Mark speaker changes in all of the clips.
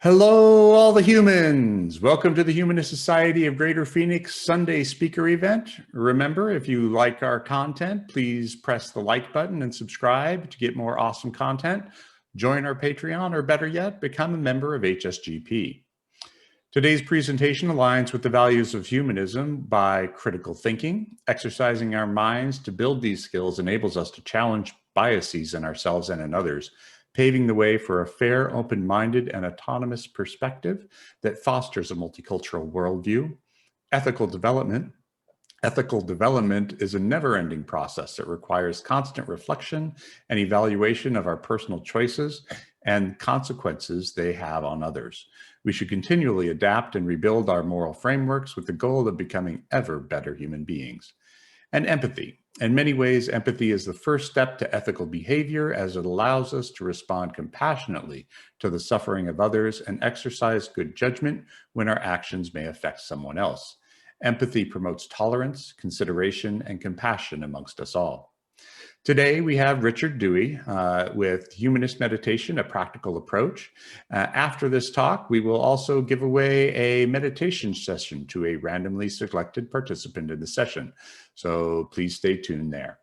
Speaker 1: Hello, all the humans. Welcome to the Humanist Society of Greater Phoenix Sunday speaker event. Remember, if you like our content, please press the like button and subscribe to get more awesome content. Join our Patreon, or better yet, become a member of HSGP. Today's presentation aligns with the values of humanism by critical thinking. Exercising our minds to build these skills enables us to challenge biases in ourselves and in others, paving the way for a fair, open-minded, and autonomous perspective that fosters a multicultural worldview. Ethical development. Ethical development is a never-ending process that requires constant reflection and evaluation of our personal choices and consequences they have on others. We should continually adapt and rebuild our moral frameworks with the goal of becoming ever better human beings. And empathy. In many ways, empathy is the first step to ethical behavior, as it allows us to respond compassionately to the suffering of others and exercise good judgment when our actions may affect someone else. Empathy promotes tolerance, consideration, and compassion amongst us all. Today, we have Richard Dewey with Humanist Meditation, a Practical Approach. After this talk, we will also give away a meditation session to a randomly selected participant in the session. So please stay tuned there.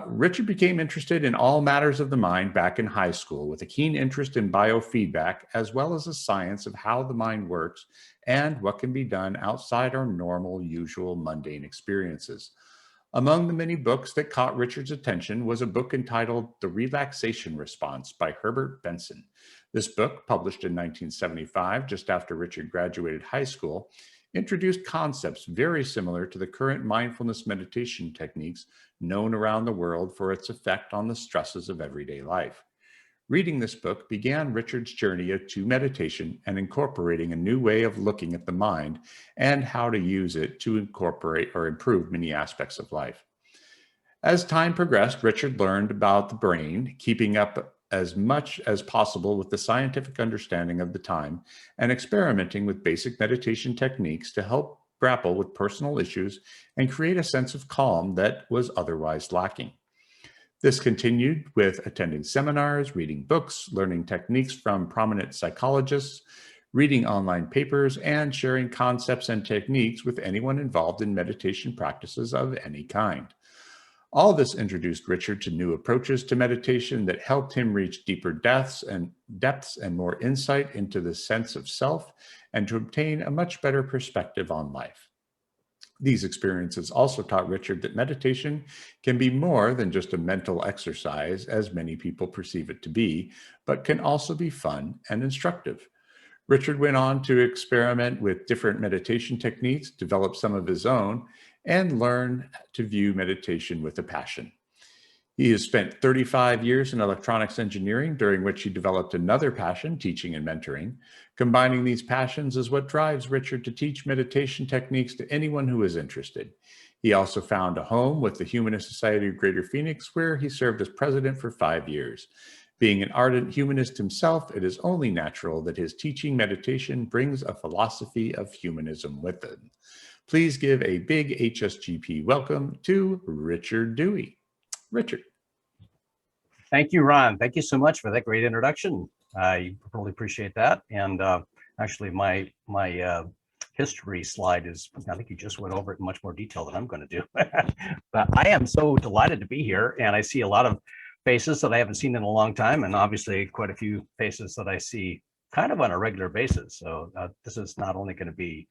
Speaker 1: Richard became interested in all matters of the mind back in high school with a keen interest in biofeedback, as well as the science of how the mind works and what can be done outside our normal, usual, mundane experiences. Among the many books that caught Richard's attention was a book entitled The Relaxation Response by Herbert Benson. This book, published in 1975, just after Richard graduated high school, introduced concepts very similar to the current mindfulness meditation techniques known around the world for its effect on the stresses of everyday life. Reading this book began Richard's journey to meditation and incorporating a new way of looking at the mind and how to use it to incorporate or improve many aspects of life. As time progressed, Richard learned about the brain, keeping up as much as possible with the scientific understanding of the time and experimenting with basic meditation techniques to help grapple with personal issues and create a sense of calm that was otherwise lacking. This continued with attending seminars, reading books, learning techniques from prominent psychologists, reading online papers, and sharing concepts and techniques with anyone involved in meditation practices of any kind. All this introduced Richard to new approaches to meditation that helped him reach deeper depths and more insight into the sense of self and to obtain a much better perspective on life. These experiences also taught Richard that meditation can be more than just a mental exercise, as many people perceive it to be, but can also be fun and instructive. Richard went on to experiment with different meditation techniques, develop some of his own, and learn to view meditation with a passion. He has spent 35 years in electronics engineering, during which he developed another passion, teaching and mentoring. Combining these passions is what drives Richard to teach meditation techniques to anyone who is interested. He also found a home with the Humanist Society of Greater Phoenix, where he served as president for 5 years. Being an ardent humanist himself, it is only natural that his teaching meditation brings a philosophy of humanism with it. Please give a big HSGP welcome to Richard Dewey. Richard.
Speaker 2: Thank you, Ron. Thank you so much for that great introduction. I really appreciate that. And actually, my history slide is, I think you just went over it in much more detail than I'm going to do. But I am so delighted to be here, and I see a lot of faces that I haven't seen in a long time, and obviously quite a few faces that I see kind of on a regular basis. So this is not only going to be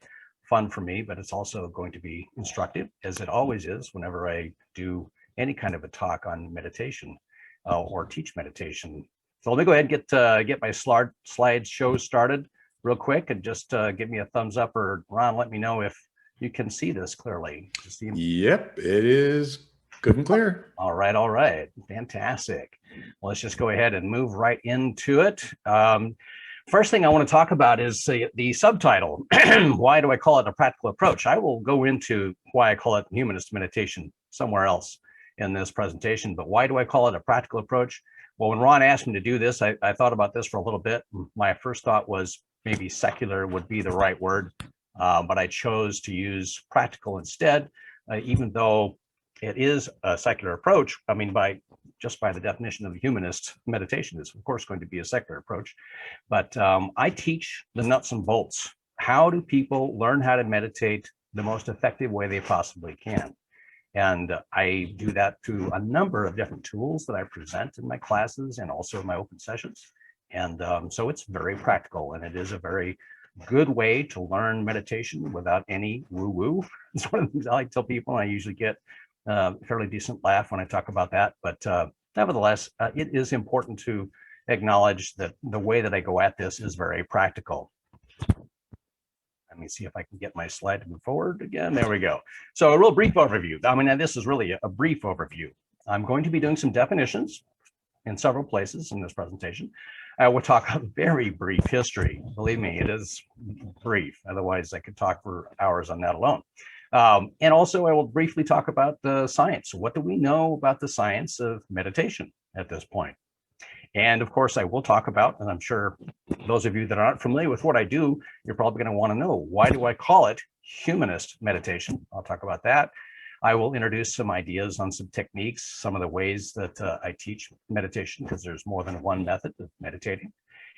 Speaker 2: fun for me, but it's also going to be instructive, as it always is whenever I do any kind of a talk on meditation or teach meditation. So let me go ahead and get my slideshow started real quick, and just give me a thumbs up, or Ron, let me know if you can see this clearly.
Speaker 1: Yep, it is good and clear.
Speaker 2: All right, fantastic. Well, let's just go ahead and move right into it. First thing I want to talk about is the subtitle. Why do I call it a practical approach? I will go into why I call it humanist meditation somewhere else in this presentation, but why do I call it a practical approach? Well, when Ron asked me to do this, I thought about this for a little bit. My first thought was maybe secular would be the right word, but I chose to use practical instead, even though it is a secular approach. I mean, by just by the definition of the humanist meditation, is of course going to be a secular approach. But I teach the nuts and bolts. How do people learn how to meditate the most effective way they possibly can? And I do that through a number of different tools that I present in my classes and also in my open sessions. And so it's very practical, and it is a very good way to learn meditation without any woo-woo. It's one of the things I like to tell people, and I usually get a fairly decent laugh when I talk about that. But nevertheless, it is important to acknowledge that the way that I go at this is very practical. Let me see if I can get my slide to move forward again. There we go. So a real brief overview. I mean, this is really a brief overview. I'm going to be doing some definitions in several places in this presentation. We'll talk a very brief history. Believe me, it is brief. Otherwise, I could talk for hours on that alone. And also, I will briefly talk about the science. What do we know about the science of meditation at this point? And of course, I will talk about, and I'm sure those of you that aren't familiar with what I do, you're probably going to want to know, why do I call it humanist meditation? I'll talk about that. I will introduce some ideas on some techniques, some of the ways that I teach meditation, because there's more than one method of meditating.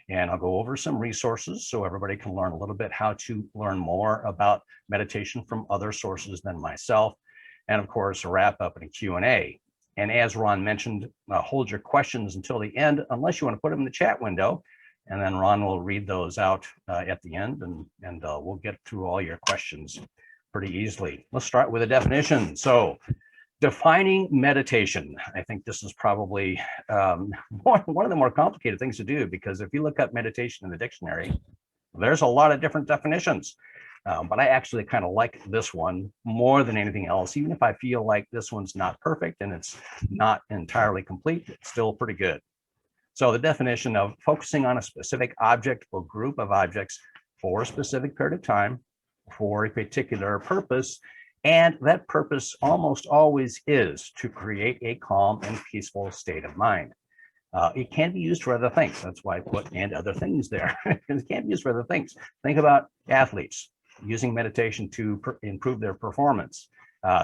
Speaker 2: And I'll go over some resources so everybody can learn a little bit how to learn more about meditation from other sources than myself. And of course, a wrap up and a Q&A. And as Ron mentioned, hold your questions until the end, unless you want to put them in the chat window. And then Ron will read those out at the end, and we'll get through all your questions pretty easily. Let's start with a definition. So defining meditation. I think this is probably one of the more complicated things to do, because if you look up meditation in the dictionary, there's a lot of different definitions. But I actually kind of like this one more than anything else, even if I feel like this one's not perfect and it's not entirely complete, it's still pretty good. So the definition of focusing on a specific object or group of objects for a specific period of time for a particular purpose, and that purpose almost always is to create a calm and peaceful state of mind. It can be used for other things. That's why I put "and other things" there. It can be used for other things. Think about athletes using meditation to improve their performance.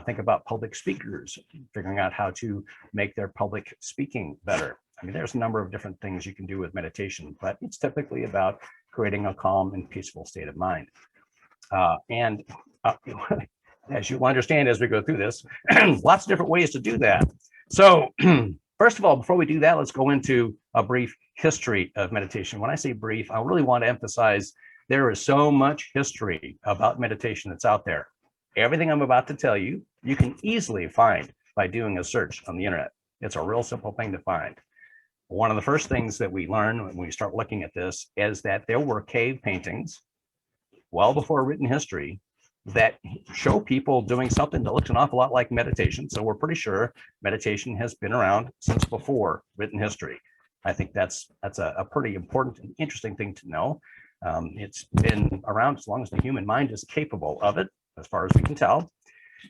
Speaker 2: Think about public speakers, figuring out how to make their public speaking better. I mean, there's a number of different things you can do with meditation, but it's typically about creating a calm and peaceful state of mind. As you will understand as we go through this, lots of different ways to do that. So first of all, before we do that, let's go into a brief history of meditation. When I say brief, I really want to emphasize there is so much history about meditation that's out there. Everything I'm about to tell you, you can easily find by doing a search on the internet. It's a real simple thing to find. One of the first things that we learn when we start looking at this is that there were cave paintings well before written history that show people doing something that looks an awful lot like meditation. So we're pretty sure meditation has been around since before written history. I think that's a pretty important and interesting thing to know. It's been around as long as the human mind is capable of it, as far as we can tell.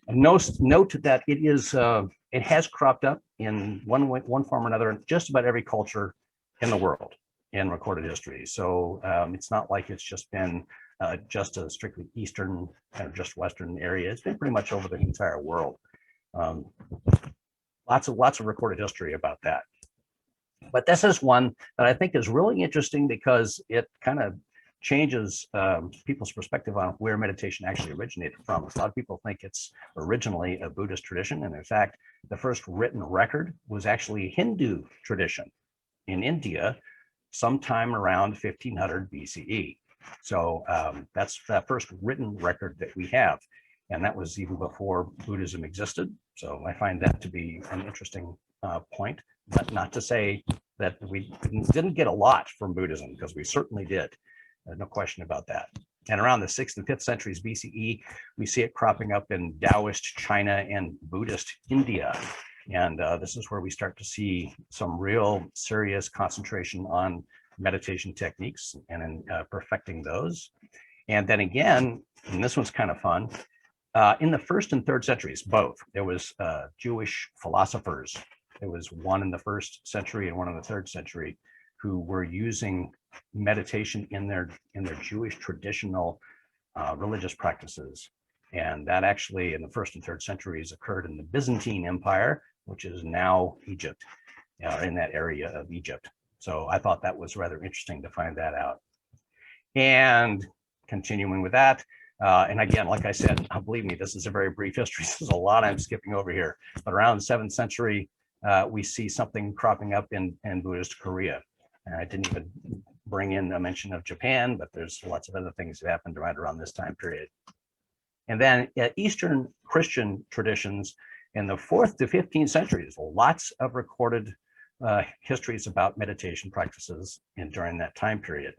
Speaker 2: And note that it has cropped up in one form or another in just about every culture in the world in recorded history. So it's not like it's just been just a strictly Eastern or just Western area. It's been pretty much over the entire world. Lots of recorded history about that. But this is one that I think is really interesting because it kind of changes people's perspective on where meditation actually originated from. A lot of people think it's originally a Buddhist tradition, and in fact, the first written record was actually a Hindu tradition in India sometime around 1500 BCE. So that's that first written record that we have, and that was even before Buddhism existed. So I find that to be an interesting point, but not to say that we didn't get a lot from Buddhism, because we certainly did. No question about that. And around the 6th and 5th centuries BCE, we see it cropping up in Taoist China and Buddhist India. And this is where we start to see some real serious concentration on meditation techniques and in perfecting those. And then again, and this one's kind of fun, in the 1st and 3rd centuries, both, there was Jewish philosophers. There was one in the 1st century and one in the 3rd century who were using meditation in their Jewish traditional religious practices. And that actually in the 1st and 3rd centuries occurred in the Byzantine Empire, which is now Egypt. in that area of Egypt. So I thought that was rather interesting to find that out. And continuing with that, and again, like I said, believe me, this is a very brief history. This is a lot I'm skipping over here. But around the 7th century, we see something cropping up in Buddhist Korea. And I didn't even bring in a mention of Japan, but there's lots of other things that happened right around this time period. And then Eastern Christian traditions in the 4th to 15th centuries, lots of recorded histories about meditation practices during that time period.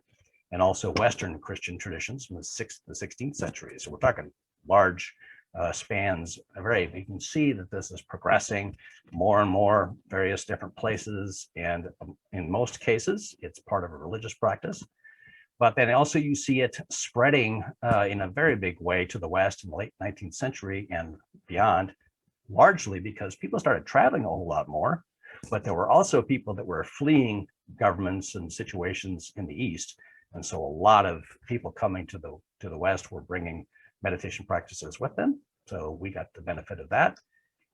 Speaker 2: And also Western Christian traditions from the 6th to 16th century. So we're talking large spans. You can see that this is progressing more and more, various different places. And in most cases, it's part of a religious practice. But then also you see it spreading in a very big way to the West in the late 19th century and beyond, largely because people started traveling a whole lot more. But there were also people that were fleeing governments and situations in the East. And so a lot of people coming to the West were bringing meditation practices with them. So we got the benefit of that.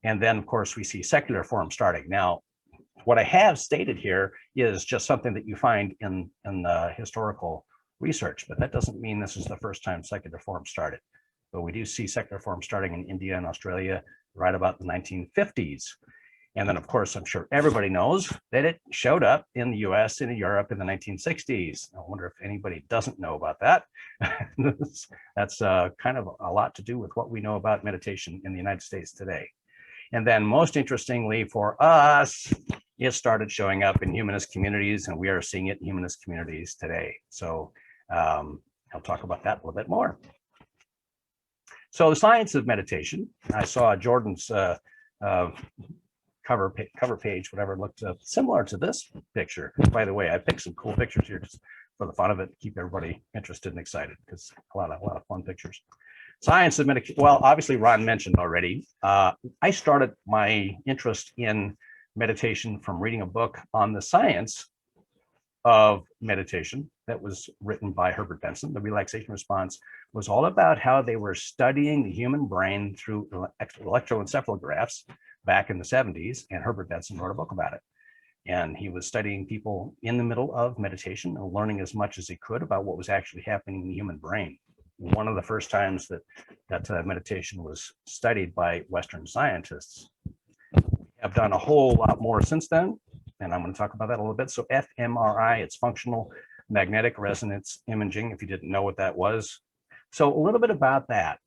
Speaker 2: And then, of course, we see secular forms starting. Now, what I have stated here is just something that you find in the historical research, but that doesn't mean this is the first time secular forms started. But we do see secular forms starting in India and Australia right about the 1950s. And then, of course, I'm sure everybody knows that it showed up in the US and in Europe in the 1960s. I wonder if anybody doesn't know about that. That's kind of a lot to do with what we know about meditation in the United States today. And then most interestingly for us, it started showing up in humanist communities, and we are seeing it in humanist communities today. So I'll talk about that a little bit more. So the science of meditation, I saw Jordan's cover page, whatever, looked similar to this picture. By the way, I picked some cool pictures here just for the fun of it, to keep everybody interested and excited, because a lot of fun pictures. Science of meditation. Well, obviously Ron mentioned already. I started my interest in meditation from reading a book on the science of meditation that was written by Herbert Benson. The relaxation response was all about how they were studying the human brain through electroencephalographs back in the 70s, and Herbert Benson wrote a book about it. And he was studying people in the middle of meditation and learning as much as he could about what was actually happening in the human brain. One of the first times that meditation was studied by Western scientists. I've done a whole lot more since then, and I'm going to talk about that a little bit. So fMRI, it's functional magnetic resonance imaging, if you didn't know what that was. So a little bit about that.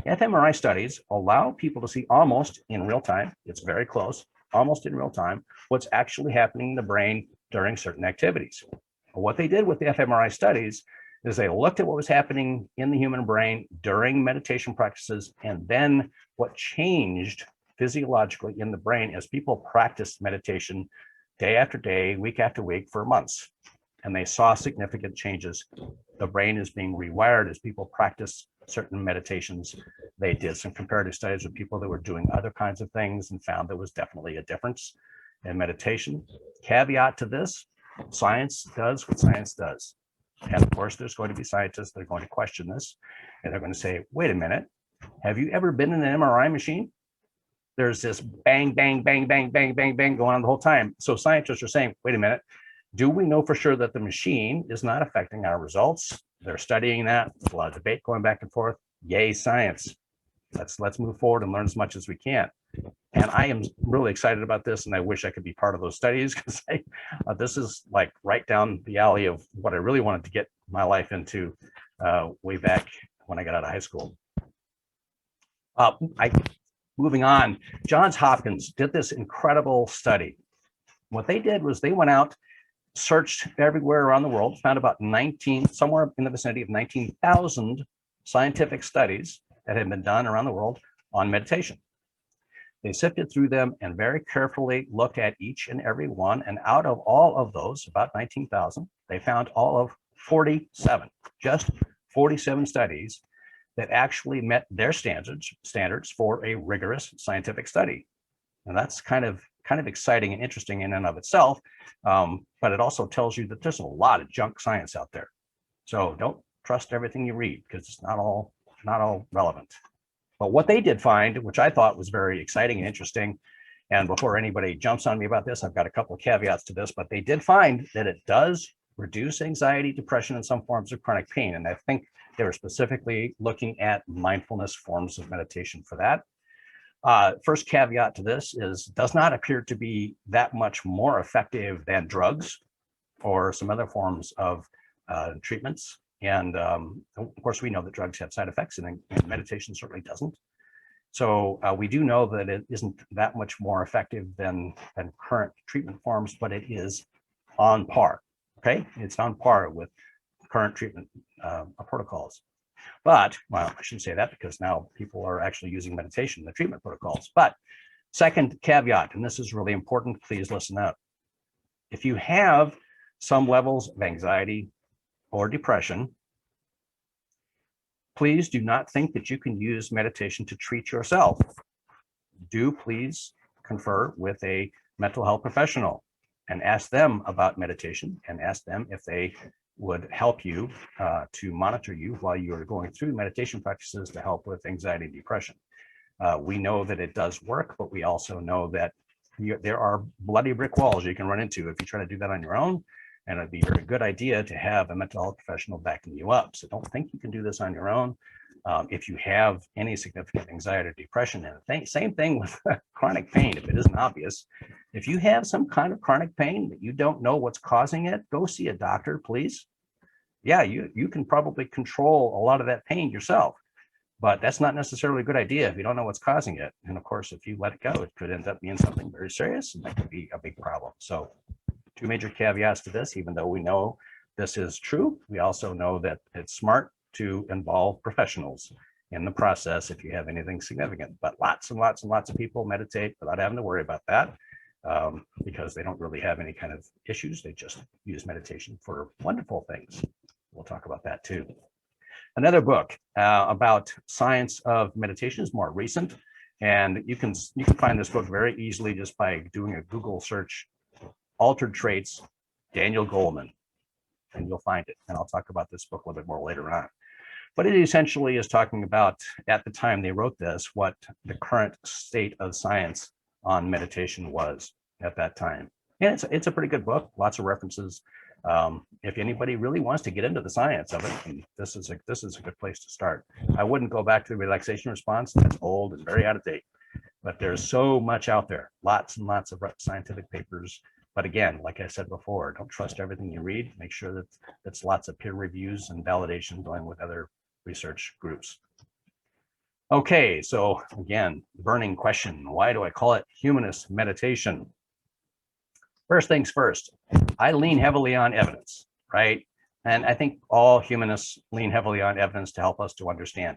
Speaker 2: fMRI studies allow people to see almost in real time, it's very close, almost in real time, what's actually happening in the brain during certain activities. What they did with the fMRI studies is they looked at what was happening in the human brain during meditation practices, and then what changed physiologically in the brain as people practiced meditation day after day, week after week for months. And they saw significant changes. The brain is being rewired as people practice certain meditations. They did some comparative studies with people that were doing other kinds of things and found there was definitely a difference in meditation. Caveat to this, science does what science does. And of course, there's going to be scientists that are going to question this, and they're going to say, wait a minute, have you ever been in an MRI machine? There's this bang, bang, bang, bang, bang, bang, bang going on the whole time. So scientists are saying, wait a minute, do we know for sure that the machine is not affecting our results? They're studying that. There's a lot of debate going back and forth. Yay, science. Let's move forward and learn as much as we can. And I am really excited about this, and I wish I could be part of those studies, because this is like right down the alley of what I really wanted to get my life into way back when I got out of high school. Moving on, Johns Hopkins did this incredible study. What they did was they went out, searched everywhere around the world, found about somewhere in the vicinity of 19,000 scientific studies that had been done around the world on meditation. They sifted through them and very carefully looked at each and every one. And out of all of those, about 19,000, they found all of 47, just 47 studies that actually met their standards for a rigorous scientific study. And that's kind of exciting and interesting in and of itself. But it also tells you that there's a lot of junk science out there. So don't trust everything you read, because it's not all relevant. But what they did find, which I thought was very exciting and interesting, And before anybody jumps on me about this, I've got a couple of caveats to this, but they did find that it does reduce anxiety, depression, and some forms of chronic pain. And I think they were specifically looking at mindfulness forms of meditation for that. First caveat to this is does not appear to be that much more effective than drugs or some other forms of treatments. And of course, we know that drugs have side effects, and meditation certainly doesn't. So we do know that it isn't that much more effective than current treatment forms, but it is on par. Okay, it's on par with current treatment protocols. But, well, I shouldn't say that because now people are actually using meditation in the treatment protocols. But second caveat, and this is really important, please listen up. If you have some levels of anxiety or depression, please do not think that you can use meditation to treat yourself. Do please confer with a mental health professional and ask them about meditation and ask them if they would help you to monitor you while you're going through meditation practices to help with anxiety and depression. We know that it does work, but we also know that there are bloody brick walls you can run into if you try to do that on your own. And it'd be a very good idea to have a mental health professional backing you up. So don't think you can do this on your own. If you have any significant anxiety or depression, and same thing with chronic pain, if it isn't obvious, if you have some kind of chronic pain that you don't know what's causing it, go see a doctor, please. Yeah, you can probably control a lot of that pain yourself, but that's not necessarily a good idea if you don't know what's causing it. And of course, if you let it go, it could end up being something very serious, and that could be a big problem. So two major caveats to this, even though we know this is true, we also know that it's smart to involve professionals in the process if you have anything significant. But lots and lots and lots of people meditate without having to worry about that because they don't really have any kind of issues. They just use meditation for wonderful things. We'll talk about that too. Another book about science of meditation is more recent, and you can find this book very easily just by doing a Google search, Altered Traits, Daniel Goleman, and you'll find it. And I'll talk about this book a little bit more later on. But it essentially is talking about, at the time they wrote this, what the current state of science on meditation was at that time. And it's a pretty good book, lots of references. If anybody really wants to get into the science of it, this is a good place to start. I wouldn't go back to the relaxation response. That's old and very out of date. But there's so much out there, lots and lots of scientific papers. But again, like I said before, don't trust everything you read. Make sure that it's lots of peer reviews and validation going with other research groups. Okay, so again, burning question, why do I call it Humanist Meditation? First things first, I lean heavily on evidence, right? And I think all humanists lean heavily on evidence to help us to understand,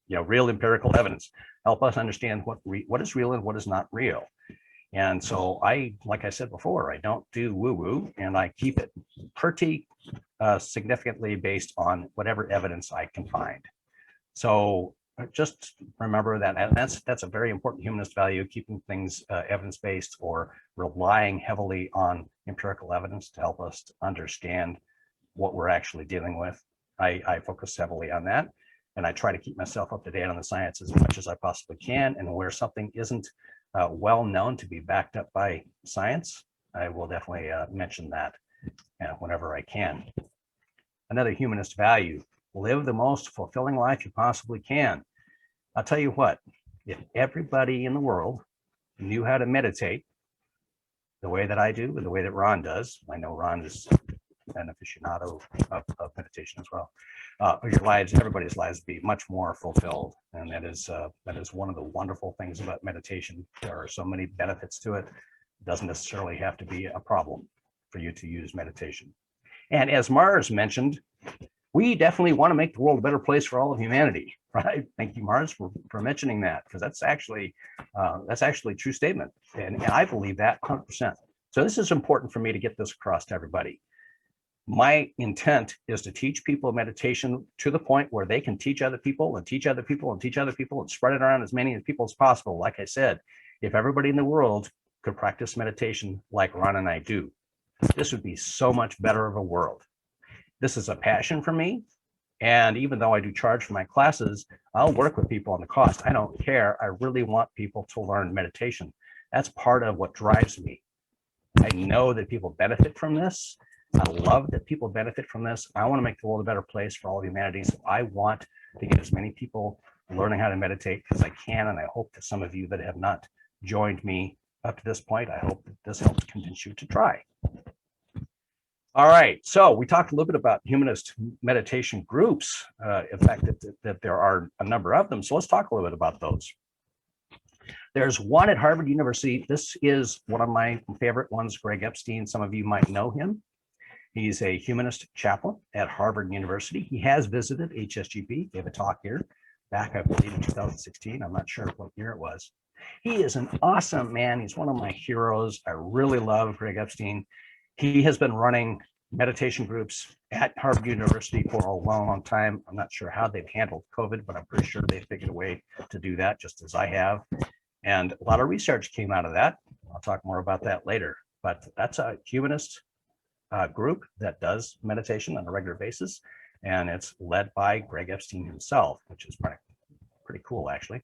Speaker 2: real empirical evidence, help us understand what is real and what is not real. And so like I said before, I don't do woo-woo, and I keep it pretty significantly based on whatever evidence I can find. So just remember that, and that's a very important humanist value, keeping things evidence-based or relying heavily on empirical evidence to help us to understand what we're actually dealing with. I focus heavily on that, and I try to keep myself up to date on the science as much as I possibly can, and where something isn't well known to be backed up by science, I will definitely mention that whenever I can. Another humanist value, live the most fulfilling life you possibly can. I'll tell you what, if everybody in the world knew how to meditate the way that I do, and the way that Ron does, I know Ron is an aficionado of meditation as well, everybody's lives would be much more fulfilled. And that is one of the wonderful things about meditation. There are so many benefits to it. It doesn't necessarily have to be a problem for you to use meditation. And as Mars mentioned, we definitely want to make the world a better place for all of humanity, right? Thank you, Mars, for mentioning that, because that's actually a true statement. And I believe that 100%. So this is important for me to get this across to everybody. My intent is to teach people meditation to the point where they can teach other people and teach other people and teach other people and spread it around as many people as possible. Like I said, if everybody in the world could practice meditation like Ron and I do, this would be so much better of a world. This is a passion for me. And even though I do charge for my classes, I'll work with people on the cost. I don't care. I really want people to learn meditation. That's part of what drives me. I know that people benefit from this. I love that people benefit from this. I want to make the world a better place for all of humanity. So I want to get as many people learning how to meditate as I can. And I hope that some of you that have not joined me up to this point, I hope that this helps convince you to try. All right, so we talked a little bit about humanist meditation groups. In fact, that there are a number of them. So let's talk a little bit about those. There's one at Harvard University. This is one of my favorite ones, Greg Epstein. Some of you might know him. He's a humanist chaplain at Harvard University. He has visited HSGP, gave a talk here back, I believe, in 2016. I'm not sure what year it was. He is an awesome man. He's one of my heroes. I really love Greg Epstein. He has been running meditation groups at Harvard University for a long, long time. I'm not sure how they've handled COVID, but I'm pretty sure they figured a way to do that, just as I have. And a lot of research came out of that. I'll talk more about that later. But that's a humanist group that does meditation on a regular basis. And it's led by Greg Epstein himself, which is pretty cool, actually.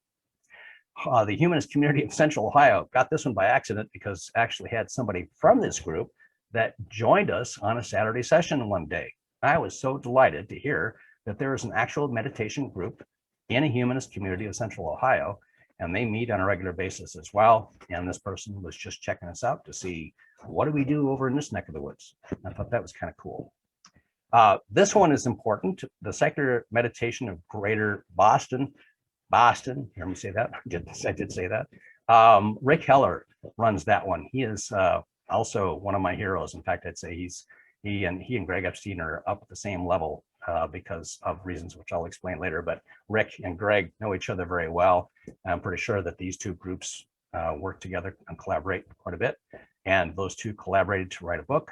Speaker 2: The Humanist Community of Central Ohio, got this one by accident because actually had somebody from this group that joined us on a Saturday session one day. I was so delighted to hear that there is an actual meditation group in a humanist community of Central Ohio, and they meet on a regular basis as well. And this person was just checking us out to see, what do we do over in this neck of the woods? I thought that was kind of cool. This one is important. The Secular Meditation of Greater Boston, hear me say that? I did say that. Rick Heller runs that one. He is also one of my heroes. In fact, I'd say he and Greg Epstein are up at the same level because of reasons which I'll explain later. But Rick and Greg know each other very well. I'm pretty sure that these two groups work together and collaborate quite a bit. And those two collaborated to write a book,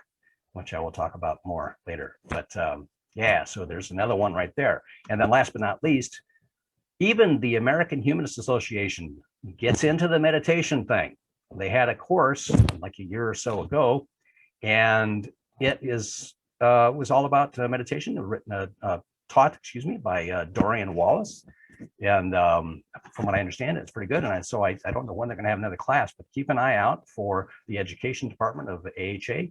Speaker 2: which I will talk about more later. But yeah, so there's another one right there. And then last but not least, even the American Humanist Association gets into the meditation thing. They had a course like a year or so ago, and it was all about meditation, taught by Dorian Wallace. And from what I understand, it's pretty good. And so I don't know when they're going to have another class, but keep an eye out for the education department of the AHA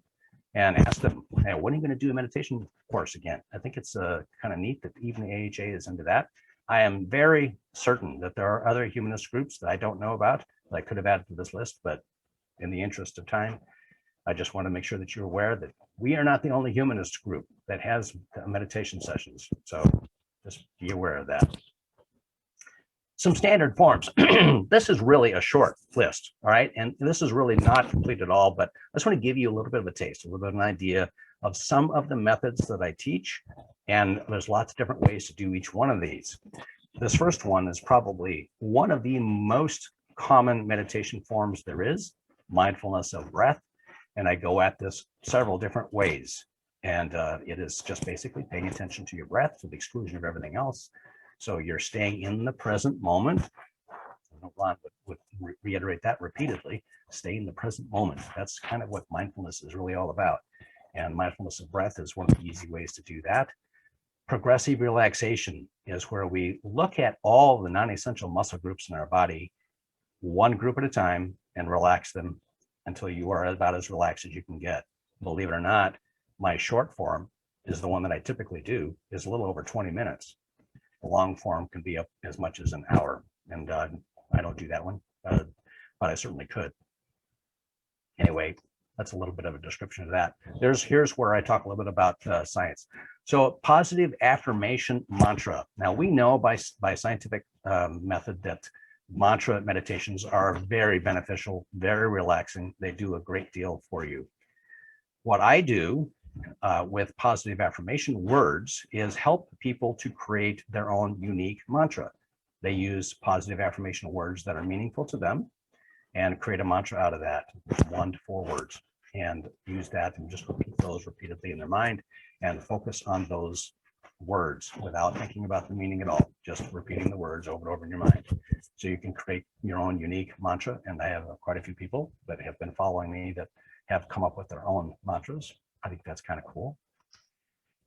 Speaker 2: and ask them, hey, when are you going to do a meditation course again? I think it's kind of neat that even the AHA is into that. I am very certain that there are other humanist groups that I don't know about that I could have added to this list, but in the interest of time, I just want to make sure that you're aware that we are not the only humanist group that has meditation sessions. So just be aware of that. Some standard forms. This is really a short list, all right? And this is really not complete at all, but I just want to give you a little bit of a taste, a little bit of an idea of some of the methods that I teach. And there's lots of different ways to do each one of these. This first one is probably one of the most common meditation forms there is, mindfulness of breath. And I go at this several different ways. And it is just basically paying attention to your breath to the exclusion of everything else. So you're staying in the present moment. Ron would reiterate that repeatedly. Stay in the present moment. That's kind of what mindfulness is really all about. And mindfulness of breath is one of the easy ways to do that. Progressive relaxation is where we look at all the non-essential muscle groups in our body, one group at a time, and relax them until you are about as relaxed as you can get. Believe it or not, my short form is the one that I typically do, is a little over 20 minutes. The long form can be up as much as an hour, and I don't do that one, but I certainly could. Anyway, that's a little bit of a description of that. Here's where I talk a little bit about science. So positive affirmation mantra. Now we know by scientific method that mantra meditations are very beneficial, very relaxing. They do a great deal for you. What I do with positive affirmation words is help people to create their own unique mantra. They use positive affirmation words that are meaningful to them and create a mantra out of that, 1 to 4 words, and use that and just repeat those repeatedly in their mind and focus on those words without thinking about the meaning at all, just repeating the words over and over in your mind. So you can create your own unique mantra. And I have quite a few people that have been following me that have come up with their own mantras. I think that's kind of cool.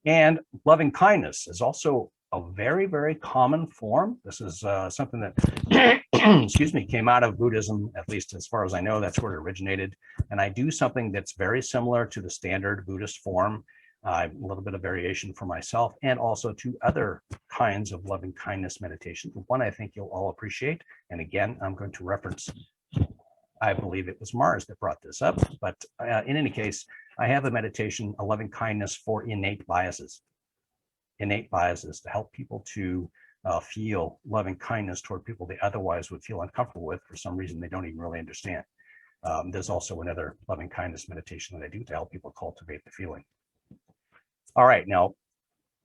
Speaker 2: And loving kindness is also a very, very common form. This is something that excuse me, came out of Buddhism, at least as far as I know, that's where it originated. And I do something that's very similar to the standard Buddhist form, a little bit of variation for myself, and also to other kinds of loving kindness meditation. One I think you'll all appreciate. And again, I'm going to reference, I believe it was Mars that brought this up, but in any case, I have a meditation, a loving kindness for innate biases to help people to feel loving kindness toward people they otherwise would feel uncomfortable with for some reason they don't even really understand. There's also another loving kindness meditation that I do to help people cultivate the feeling. All right, now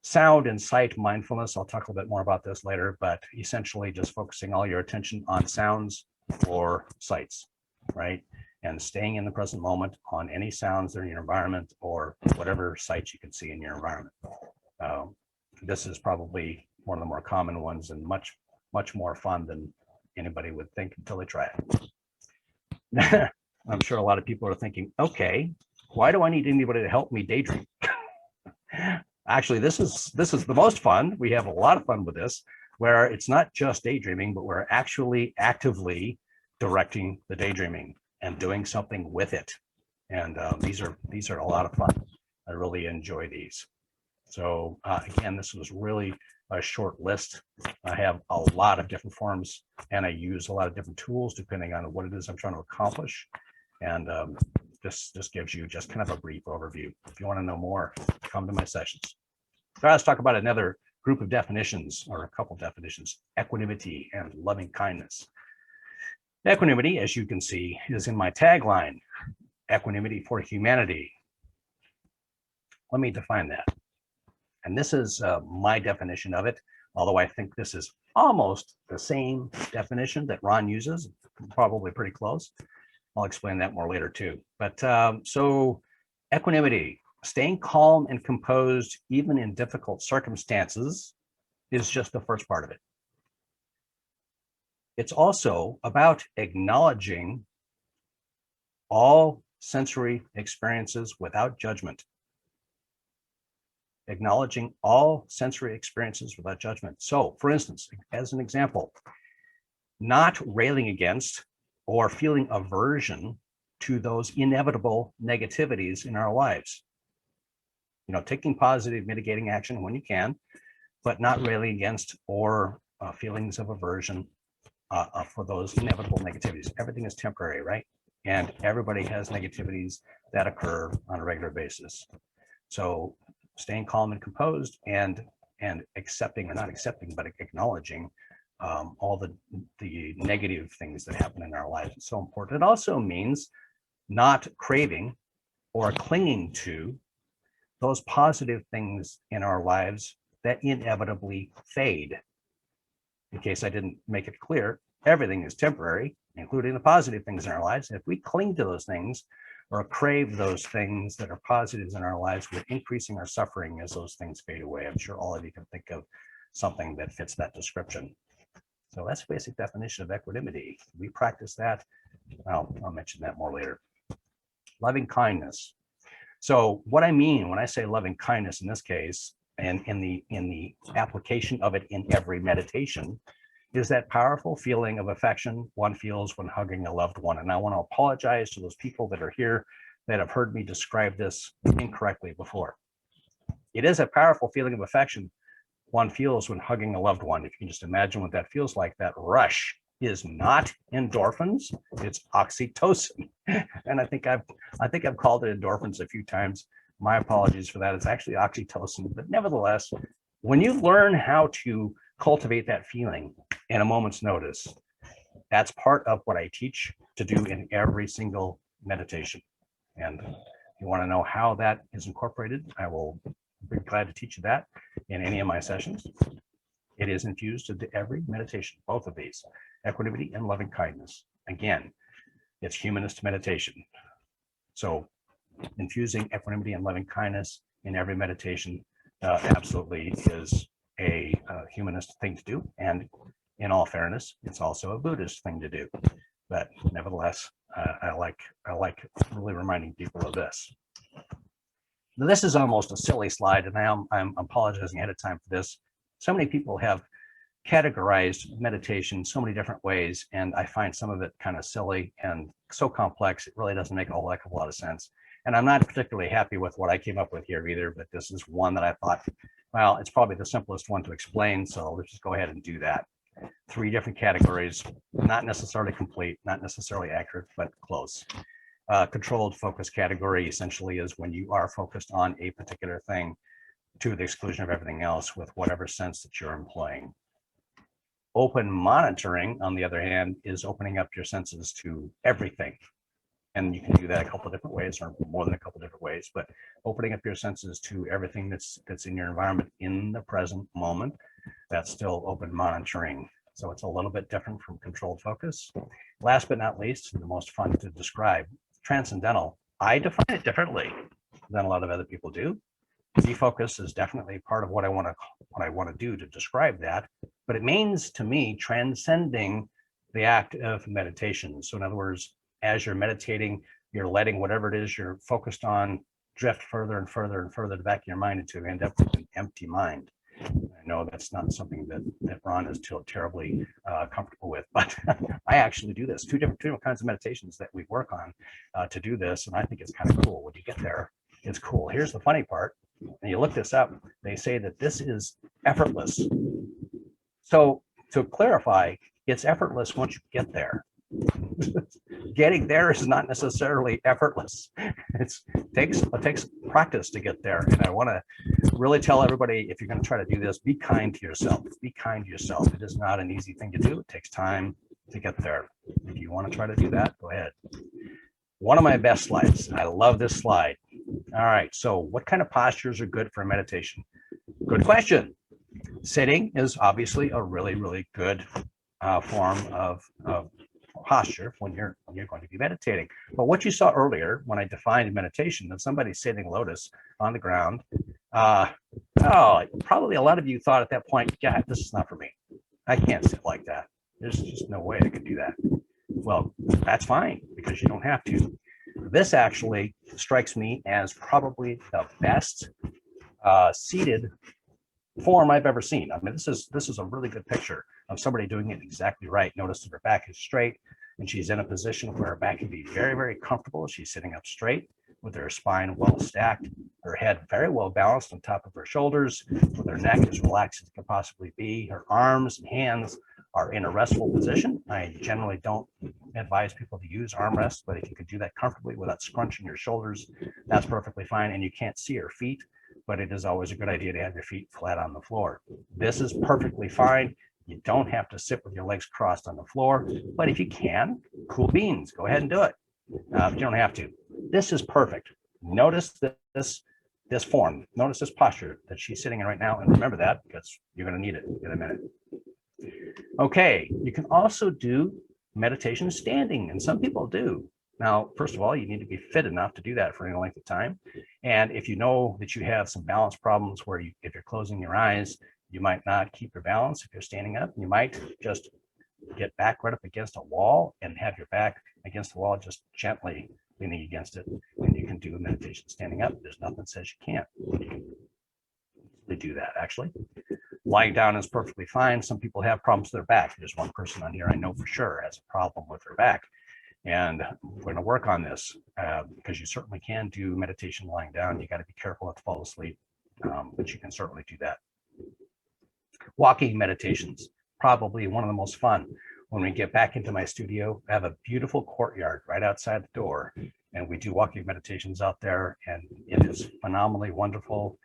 Speaker 2: sound and sight mindfulness, I'll talk a little bit more about this later, but essentially just focusing all your attention on sounds or sights, right? And staying in the present moment on any sounds that are in your environment or whatever sights you can see in your environment. This is probably one of the more common ones and much more fun than anybody would think until they try it. I'm sure a lot of people are thinking, okay, why do I need anybody to help me daydream? Actually, this is the most fun. We have a lot of fun with this, where it's not just daydreaming, but we're actually actively directing the daydreaming and doing something with it. And these are a lot of fun. I really enjoy these. So again, this was really a short list. I have a lot of different forms and I use a lot of different tools depending on what it is I'm trying to accomplish. And this gives you just kind of a brief overview. If you want to know more, come to my sessions. So let's talk about another group of definitions, or a couple definitions: equanimity and loving kindness. Equanimity, as you can see, is in my tagline, equanimity for humanity. Let me define that. And this is my definition of it, although I think this is almost the same definition that Ron uses, probably pretty close. I'll explain that more later too. But so equanimity, staying calm and composed even in difficult circumstances, is just the first part of it. It's also about acknowledging all sensory experiences without judgment. Acknowledging all sensory experiences without judgment. So, for instance, as an example, not railing against or feeling aversion to those inevitable negativities in our lives. You know, taking positive mitigating action when you can, but not railing against or feelings of aversion for those inevitable negativities. Everything is temporary, right? And everybody has negativities that occur on a regular basis. So staying calm and composed and accepting, or not accepting, but acknowledging all the negative things that happen in our lives is so important. It also means not craving or clinging to those positive things in our lives that inevitably fade. In case I didn't make it clear, everything is temporary, including the positive things in our lives. If we cling to those things or crave those things that are positives in our lives, we're increasing our suffering as those things fade away. I'm sure all of you can think of something that fits that description. So that's the basic definition of equanimity. We practice that. I'll mention that more later. Loving kindness. So what I mean when I say loving kindness in this case, and in the application of it in every meditation, is that powerful feeling of affection one feels when hugging a loved one. And I want to apologize to those people that are here that have heard me describe this incorrectly before. It is a powerful feeling of affection one feels when hugging a loved one. If you can just imagine what that feels like, that rush is not endorphins, it's oxytocin. And I think I've called it endorphins a few times. My apologies for that. It's actually oxytocin. But nevertheless, when you learn how to cultivate that feeling in a moment's notice, that's part of what I teach to do in every single meditation. And if you want to know how that is incorporated, I will be glad to teach you that in any of my sessions. It is infused into every meditation, both of these, equanimity and loving kindness. Again, it's humanist meditation. So infusing equanimity and loving kindness in every meditation absolutely is a humanist thing to do. And in all fairness, it's also a Buddhist thing to do. But nevertheless, I like really reminding people of this. Now, this is almost a silly slide, and I'm apologizing ahead of time for this. So many people have categorized meditation so many different ways, and I find some of it kind of silly and so complex, it really doesn't make a whole heck of a lot of sense. And I'm not particularly happy with what I came up with here either, but this is one that I thought, well, it's probably the simplest one to explain, so let's just go ahead and do that. 3 different categories, not necessarily complete, not necessarily accurate, but close. Controlled focus category essentially is when you are focused on a particular thing to the exclusion of everything else with whatever sense that you're employing. Open monitoring, on the other hand, is opening up your senses to everything. And you can do that a couple of different ways, or more than a couple of different ways, but opening up your senses to everything that's in your environment in the present moment, that's still open monitoring. So it's a little bit different from controlled focus. Last but not least, and the most fun to describe, transcendental. I define it differently than a lot of other people do. Defocus is definitely part of what I want to do to describe that, but it means to me transcending the act of meditation. So in other words, as you're meditating, you're letting whatever it is you're focused on drift further and further and further to the back of your mind until you end up with an empty mind. I know that's not something that Ron is terribly comfortable with, but I actually do this. Two different kinds of meditations that we work on to do this, and I think it's kind of cool. When you get there, it's cool. Here's the funny part. And you look this up, they say that this is effortless. So to clarify, it's effortless once you get there. Getting there is not necessarily effortless. It takes practice to get there. And I want to really tell everybody, if you're going to try to do this, be kind to yourself. Be kind to yourself. It is not an easy thing to do. It takes time to get there. If you want to try to do that, go ahead. One of my best slides. I love this slide. All right. So what kind of postures are good for meditation? Good question. Sitting is obviously a really, really good form of posture when you're going to be meditating. But what you saw earlier when I defined meditation, that somebody's sitting lotus on the ground, probably a lot of you thought at that point, yeah, this is not for me. I can't sit like that. There's just no way I could do that. Well, that's fine, because you don't have to. This actually strikes me as probably the best seated form I've ever seen. I mean, this is a really good picture of somebody doing it exactly right. Notice that her back is straight and she's in a position where her back can be very, very comfortable. She's sitting up straight with her spine well stacked, her head very well balanced on top of her shoulders, with her neck as relaxed as it can possibly be. Her arms and hands are in a restful position. I generally don't advise people to use armrests, but if you could do that comfortably without scrunching your shoulders, that's perfectly fine. And you can't see her feet, but it is always a good idea to have your feet flat on the floor. This is perfectly fine. You don't have to sit with your legs crossed on the floor, but if you can, cool beans, go ahead and do it. But you don't have to. This is perfect. Notice this form. Notice this posture that she's sitting in right now, and remember that because you're going to need it in a minute. Okay, you can also do meditation standing, and some people do. Now, first of all, you need to be fit enough to do that for any length of time. And if you know that you have some balance problems where if you're closing your eyes, you might not keep your balance. If you're standing up, you might just get back right up against a wall and have your back against the wall, just gently leaning against it. And you can do a meditation standing up. There's nothing that says you can't. You can do that, actually. Lying down is perfectly fine. Some people have problems with their back. There's one person on here I know for sure has a problem with her back. And we're going to work on this because you certainly can do meditation lying down. You got to be careful not to fall asleep, but you can certainly do that. Walking meditations, probably one of the most fun. When we get back into my studio, I have a beautiful courtyard right outside the door, and we do walking meditations out there, and it is phenomenally wonderful.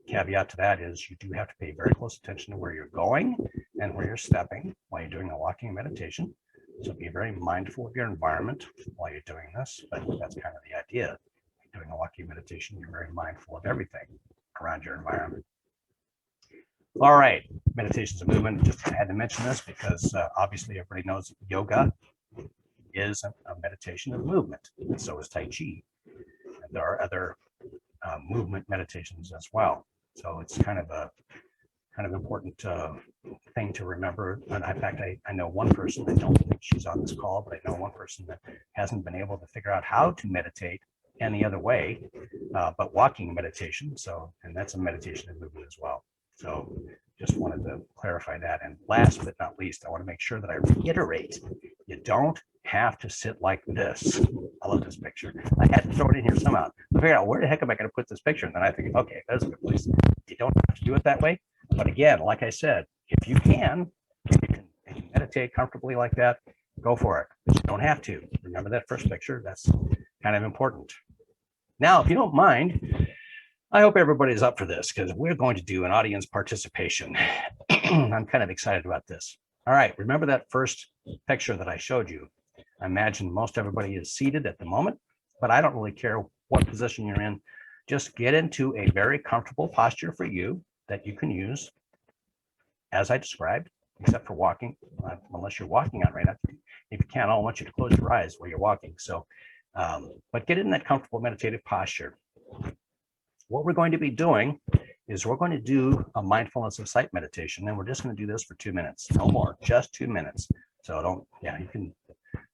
Speaker 2: Caveat to that is you do have to pay very close attention to where you're going and where you're stepping while you're doing a walking meditation. So be very mindful of your environment while you're doing this, but that's kind of the idea. Doing a walking meditation, you're very mindful of everything around your environment. All right, meditations and movement. Just had to mention this because obviously everybody knows yoga is a meditation of movement, and so is Tai Chi. And there are other movement meditations as well. So it's kind of important thing to remember. And in fact, I know one person, I don't think she's on this call, but I know one person that hasn't been able to figure out how to meditate any other way but walking meditation. So, and that's a meditation and movement as well. So just wanted to clarify that. And last but not least, I want to make sure that I reiterate, you don't have to sit like this. I love this picture. I had to throw it in here somehow. I figured out where the heck am I going to put this picture? And then I think, okay, that's a good place. You don't have to do it that way. But again, like I said, if you can meditate comfortably like that, go for it. But you don't have to. Remember that first picture? That's kind of important. Now, if you don't mind, I hope everybody's up for this because we're going to do an audience participation. I'm kind of excited about this. All right, remember that first picture that I showed you? I imagine most everybody is seated at the moment, but I don't really care what position you're in. Just get into a very comfortable posture for you that you can use as I described, except for walking, unless you're walking on right now. If you can't, I want you to close your eyes while you're walking. So, but get in that comfortable meditative posture. What we're going to be doing is we're going to do a mindfulness of sight meditation, and we're just going to do this for 2 minutes, no more, just 2 minutes. So don't, you can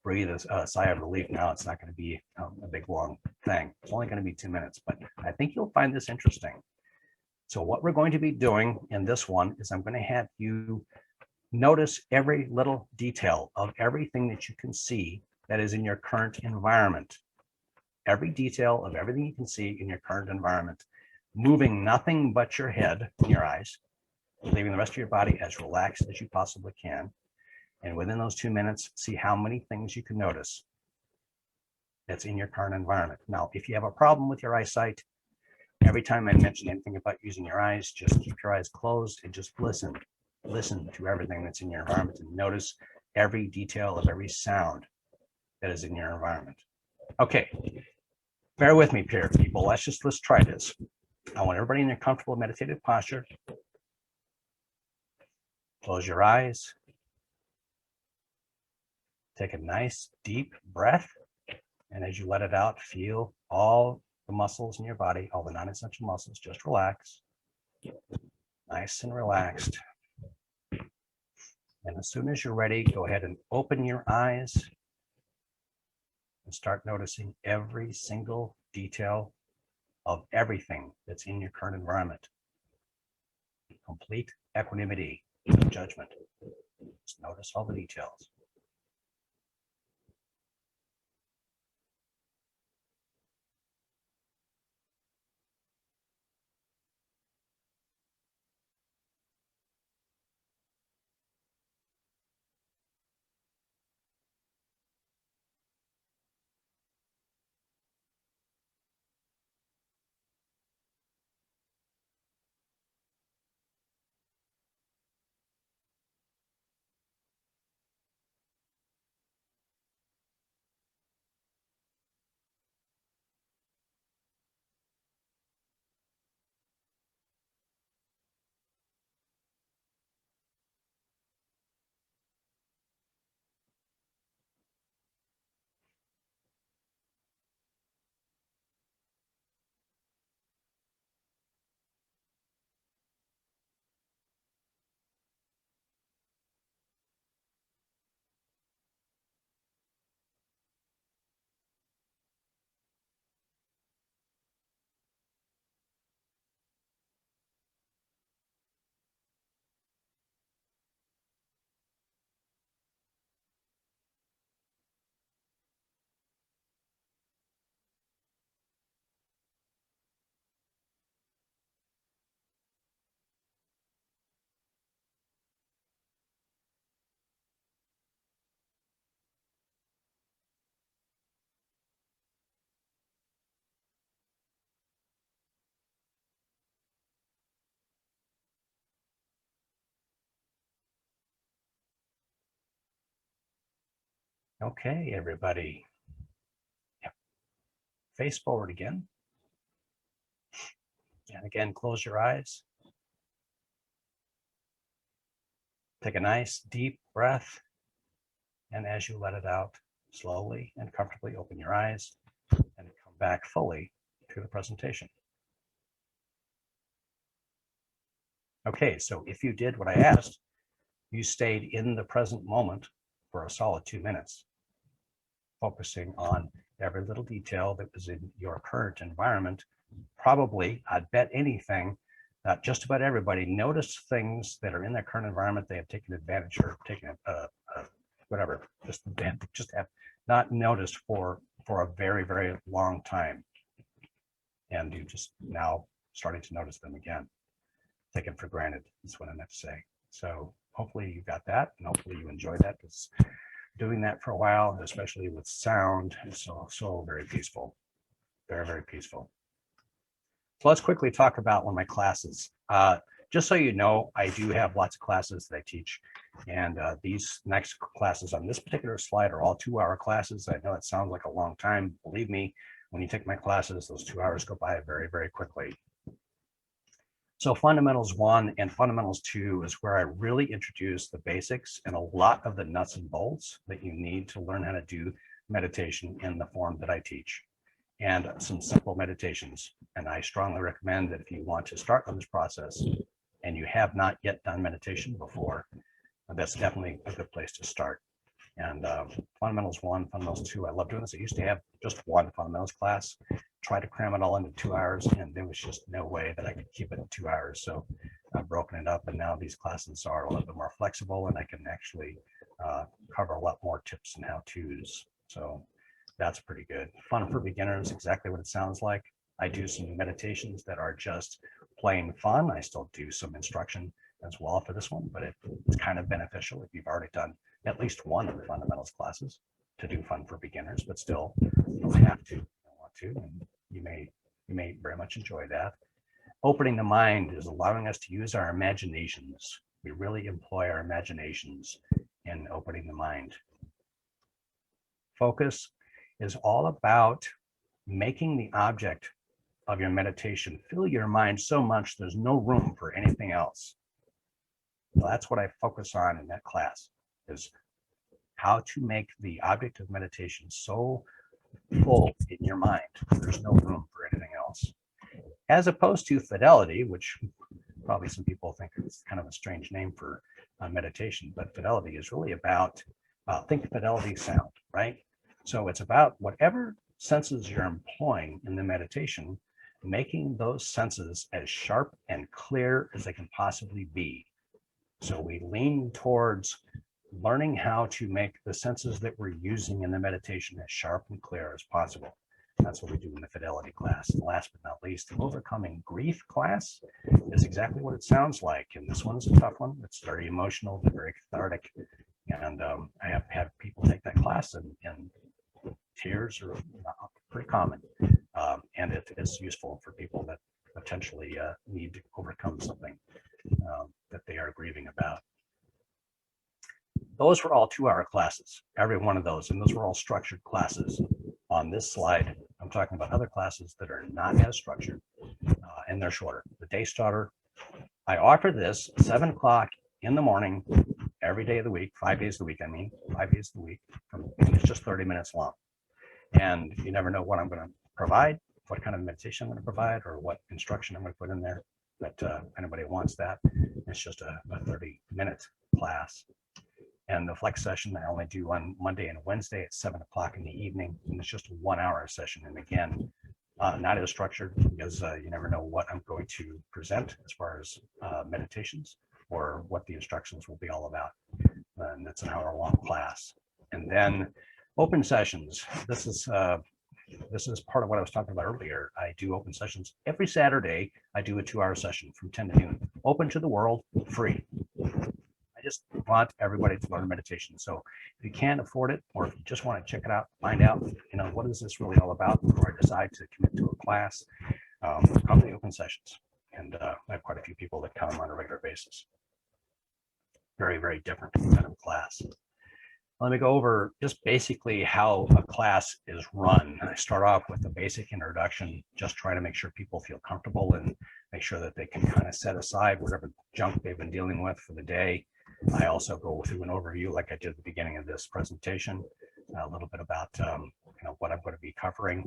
Speaker 2: breathe a sigh of relief now. It's not going to be a big long thing. It's only going to be 2 minutes, but I think you'll find this interesting. So what we're going to be doing in this one is I'm going to have you notice every little detail of everything that you can see that is in your current environment. Every detail of everything you can see in your current environment, moving nothing but your head and your eyes, leaving the rest of your body as relaxed as you possibly can. And within those 2 minutes, see how many things you can notice that's in your current environment. Now, if you have a problem with your eyesight, every time I mention anything about using your eyes, just keep your eyes closed and just listen. Listen to everything that's in your environment and notice every detail of every sound that is in your environment. Okay, bear with me, people. Let's try this. I want everybody in a comfortable meditative posture. Close your eyes. Take a nice deep breath. And as you let it out, feel all the muscles in your body, all the non-essential muscles, just relax. Nice and relaxed. And as soon as you're ready, go ahead and open your eyes and start noticing every single detail of everything that's in your current environment. Complete equanimity, no judgment. Just notice all the details. Okay, everybody. Yep. Face forward again. And again, close your eyes. Take a nice deep breath. And as you let it out, slowly and comfortably open your eyes and come back fully to the presentation. Okay, so if you did what I asked, you stayed in the present moment for a solid 2 minutes, focusing on every little detail that was in your current environment. Probably, I'd bet anything, just about everybody notice things that are in their current environment they have taken advantage or taken whatever, just have not noticed for a very, very long time. And you just now starting to notice them again. Taken for granted is what I meant to say. So hopefully you got that, and hopefully you enjoyed that, because doing that for a while, especially with sound, is so very peaceful. Very, very peaceful. So let's quickly talk about one of my classes. Just so you know, I do have lots of classes that I teach, and these next classes on this particular slide are all 2-hour classes. I know it sounds like a long time. Believe me, when you take my classes, those 2 hours go by very, very quickly. So Fundamentals 1 and Fundamentals 2 is where I really introduce the basics and a lot of the nuts and bolts that you need to learn how to do meditation in the form that I teach, and some simple meditations. And I strongly recommend that if you want to start on this process and you have not yet done meditation before, that's definitely a good place to start. And Fundamentals 1, Fundamentals 2, I love doing this. I used to have just one fundamentals class, try to cram it all into 2 hours, and there was just no way that I could keep it in 2 hours. So I've broken it up, and now these classes are a little bit more flexible, and I can actually cover a lot more tips and how-tos. So that's pretty good. Fun for beginners, exactly what it sounds like. I do some meditations that are just plain fun. I still do some instruction as well for this one, but it's kind of beneficial if you've already done at least one of the fundamentals classes to do fun for beginners, but still you don't have to, want to, and you may very much enjoy that. Opening the mind is allowing us to use our imaginations. We really employ our imaginations in opening the mind. Focus is all about making the object of your meditation fill your mind so much there's no room for anything else. Well, that's what I focus on in that class, is how to make the object of meditation so full in your mind there's no room for anything else. As opposed to fidelity, which probably some people think is kind of a strange name for meditation, but fidelity is really about, think fidelity sound, right? So it's about whatever senses you're employing in the meditation, making those senses as sharp and clear as they can possibly be. So we lean towards learning how to make the senses that we're using in the meditation as sharp and clear as possible. That's what we do in the fidelity class. And last but not least, the overcoming grief class is exactly what it sounds like. And this one is a tough one. It's very emotional, but very cathartic. And I have had people take that class, and tears are pretty common. And it is useful for people that potentially need to overcome something that they are grieving about. Those were all 2-hour classes, every one of those, and those were all structured classes. On this slide, I'm talking about other classes that are not as structured, and they're shorter. The day starter, I offer this 7 o'clock in the morning, every day of the week, 5 days a week, 5 days a week, and it's just 30 minutes long. And you never know what I'm going to provide, what kind of meditation I'm going to provide, or what instruction I'm going to put in there. But if anybody wants that, it's just a 30-minute class. And the flex session I only do on Monday and Wednesday at 7 o'clock in the evening, and it's just a 1-hour session. And again, not as structured, because you never know what I'm going to present as far as meditations or what the instructions will be all about. And it's an hour-long class. And then open sessions. This is part of what I was talking about earlier. I do open sessions every Saturday. I do a 2-hour session from 10 to noon, open to the world, free. I just want everybody to learn meditation. So if you can't afford it, or if you just want to check it out, find out, what is this really all about before I decide to commit to a class, come to the open sessions. And I have quite a few people that come on a regular basis. Very, very different kind of class. Let me go over just basically how a class is run. I start off with a basic introduction, just trying to make sure people feel comfortable and make sure that they can kind of set aside whatever junk they've been dealing with for the day. I also go through an overview, like I did at the beginning of this presentation, a little bit about what I'm going to be covering,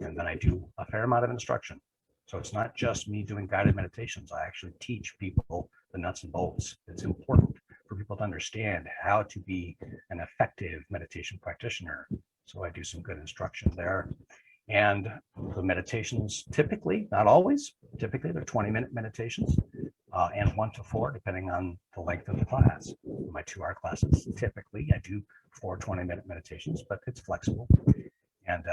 Speaker 2: and then I do a fair amount of instruction. So it's not just me doing guided meditations. I actually teach people the nuts and bolts. It's important for people to understand how to be an effective meditation practitioner. So I do some good instruction there. And the meditations typically, not always, Typically, they're 20-minute meditations and 1 to 4, depending on the length of the class. My 2-hour classes, typically, I do 4 20-minute meditations, but it's flexible. And